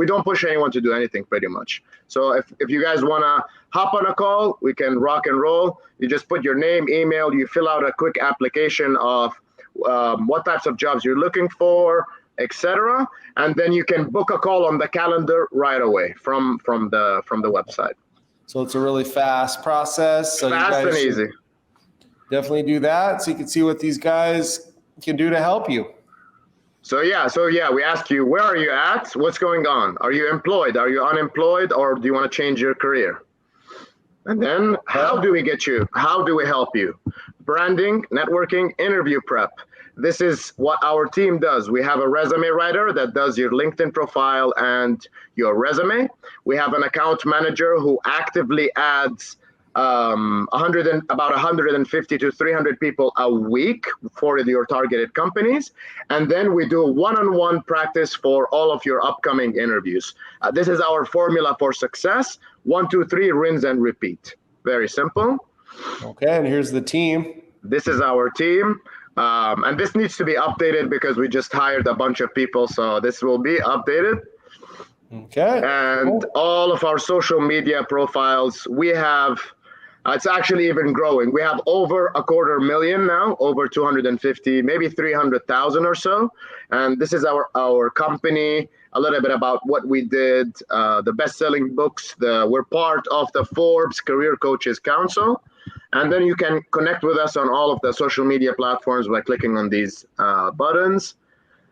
don't push anyone to do anything pretty much. So if you guys want to hop on a call, we can rock and roll. You just put your name, email, you fill out a quick application of what types of jobs you're looking for, etc. And then you can book a call on the calendar right away from the website. So it's a really fast process. So fast you guys and easy. Definitely do that so you can see what these guys can do to help you. So we ask you, where are you at? What's going on? Are you employed? Are you unemployed? Or do you want to change your career? And then how do we get you? How do we help you? Branding, networking, interview prep. This is what our team does. We have a resume writer that does your LinkedIn profile and your resume. We have an account manager who actively adds about 150 to 300 people a week for your targeted companies. And then we do one-on-one practice for all of your upcoming interviews. This is our formula for success. 1, 2, 3, rinse and repeat. Very simple. Okay, and here's the team. This is our team. And this needs to be updated because we just hired a bunch of people. So this will be updated. Okay. And cool. All of our social media profiles, we have, it's actually even growing. We have over 250,000 now, over 250, maybe 300,000 or so. And this is our company, a little bit about what we did, the best-selling books. We're part of the Forbes Career Coaches Council. And then you can connect with us on all of the social media platforms by clicking on these buttons.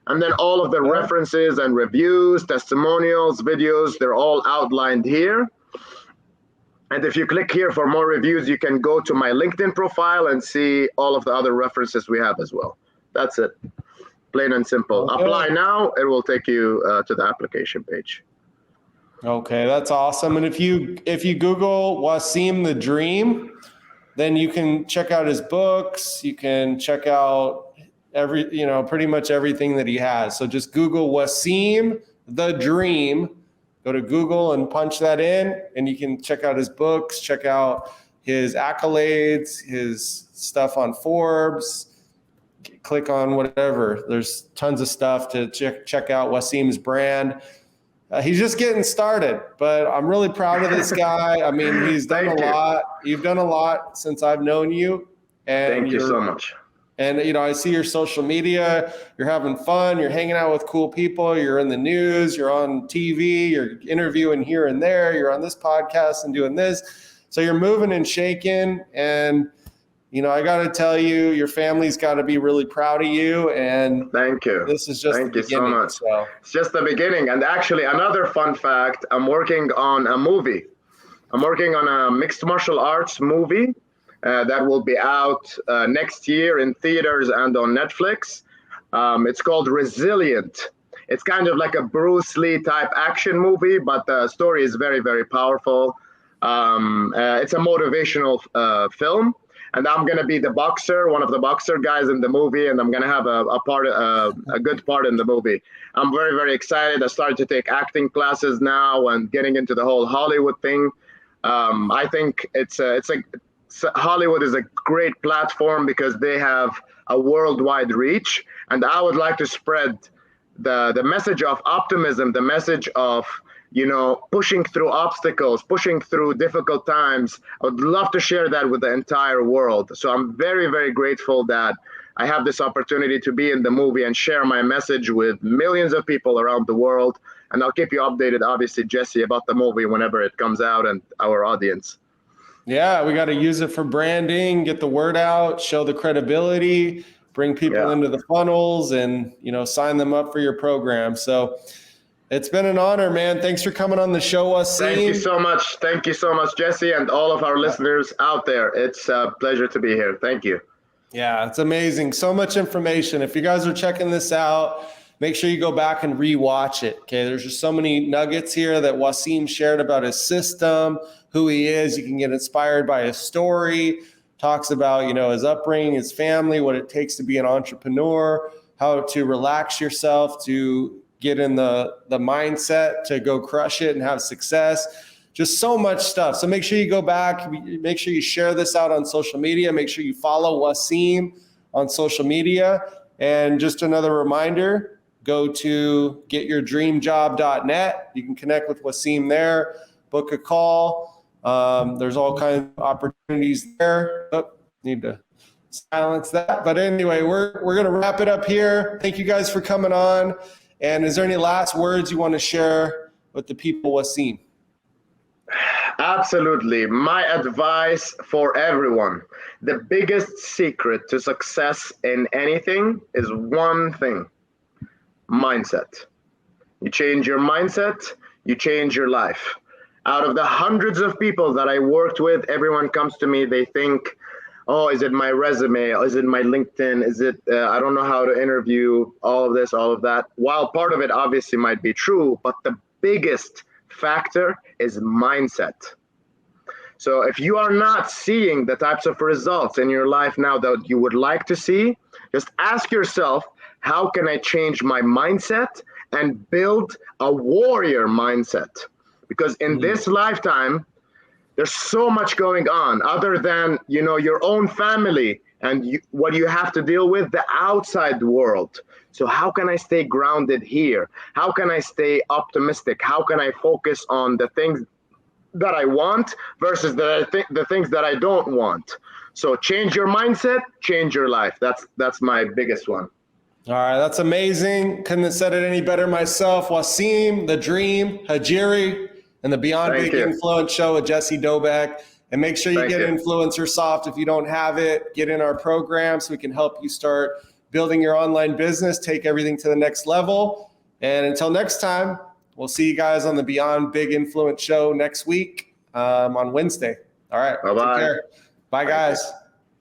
And then all of the references and reviews, testimonials, videos, they're all outlined here. And if you click here for more reviews, you can go to my LinkedIn profile and see all of the other references we have as well. That's it. Plain and simple. Okay. Apply now. It will take you to the application page. Okay, that's awesome. And if you Google Wasim the Dream, then you can check out his books. You can check out pretty much everything that he has. So just Google Wasim the Dream. Go to Google and punch that in, and you can check out his books, check out his accolades, his stuff on Forbes, click on whatever. There's tons of stuff to check out Wasim's brand. He's just getting started, but I'm really proud of this guy. I mean, he's done a lot. You've done a lot since I've known you. And thank you so much. And, I see your social media, you're having fun, you're hanging out with cool people, you're in the news, you're on TV, you're interviewing here and there, you're on this podcast and doing this. So you're moving and shaking. And, I got to tell you, your family's got to be really proud of you. And thank you. This is just thank the beginning. You so much. So. It's just the beginning. And actually, another fun fact, I'm working on a movie. I'm working on a mixed martial arts movie. That will be out next year in theaters and on Netflix. It's called Resilient. It's kind of like a Bruce Lee type action movie, but the story is very, very powerful. It's a motivational film. And I'm going to be the boxer, one of the boxer guys in the movie, and I'm going to have a good part in the movie. I'm very, very excited. I started to take acting classes now and getting into the whole Hollywood thing. I think Hollywood is a great platform because they have a worldwide reach. And I would like to spread the message of optimism, the message of, pushing through obstacles, pushing through difficult times. I would love to share that with the entire world. So I'm very, very grateful that I have this opportunity to be in the movie and share my message with millions of people around the world. And I'll keep you updated, obviously, Jesse, about the movie whenever it comes out and our audience. Yeah, we got to use it for branding, get the word out, show the credibility, bring people into the funnels, and sign them up for your program. So it's been an honor, man. Thanks for coming on the show, Wasim. Thank you so much. Thank you so much, Jesse, and all of our listeners out there. It's a pleasure to be here. Thank you. Yeah, it's amazing. So much information. If you guys are checking this out, make sure you go back and rewatch it. Okay, there's just so many nuggets here that Wasim shared about his system, who he is. You can get inspired by his story, talks about, his upbringing, his family, what it takes to be an entrepreneur, how to relax yourself, to get in the mindset to go crush it and have success. Just so much stuff. So make sure you go back, make sure you share this out on social media, make sure you follow Wasim on social media. And just another reminder, go to getyourdreamjob.net. You can connect with Wasim there, book a call. There's all kinds of opportunities there. Need to silence that. But anyway, we're going to wrap it up here. Thank you guys for coming on. And is there any last words you want to share with the people, Wasim? Absolutely. My advice for everyone, the biggest secret to success in anything is one thing: mindset. You change your mindset, you change your life. Out of the hundreds of people that I worked with, everyone comes to me, they think, oh, is it my resume? Is it my LinkedIn? Is it, I don't know how to interview, all of this, all of that. While part of it obviously might be true, but the biggest factor is mindset. So if you are not seeing the types of results in your life now that you would like to see, just ask yourself, how can I change my mindset and build a warrior mindset? Because in this lifetime, there's so much going on other than, you know, your own family and what you have to deal with, the outside world. So how can I stay grounded here? How can I stay optimistic? How can I focus on the things that I want versus the things that I don't want? So change your mindset, change your life. That's my biggest one. All right, that's amazing. Couldn't have said it any better myself. Wasim, the Dream, Hajjiri, and the Beyond Big Influence Show with Jesse Doback. And make sure you get Influencer Soft if you don't have it. Get in our program so we can help you start building your online business, take everything to the next level. And until next time, we'll see you guys on the Beyond Big Influence Show next week on Wednesday. All right. Bye-bye. Take care. Bye, guys.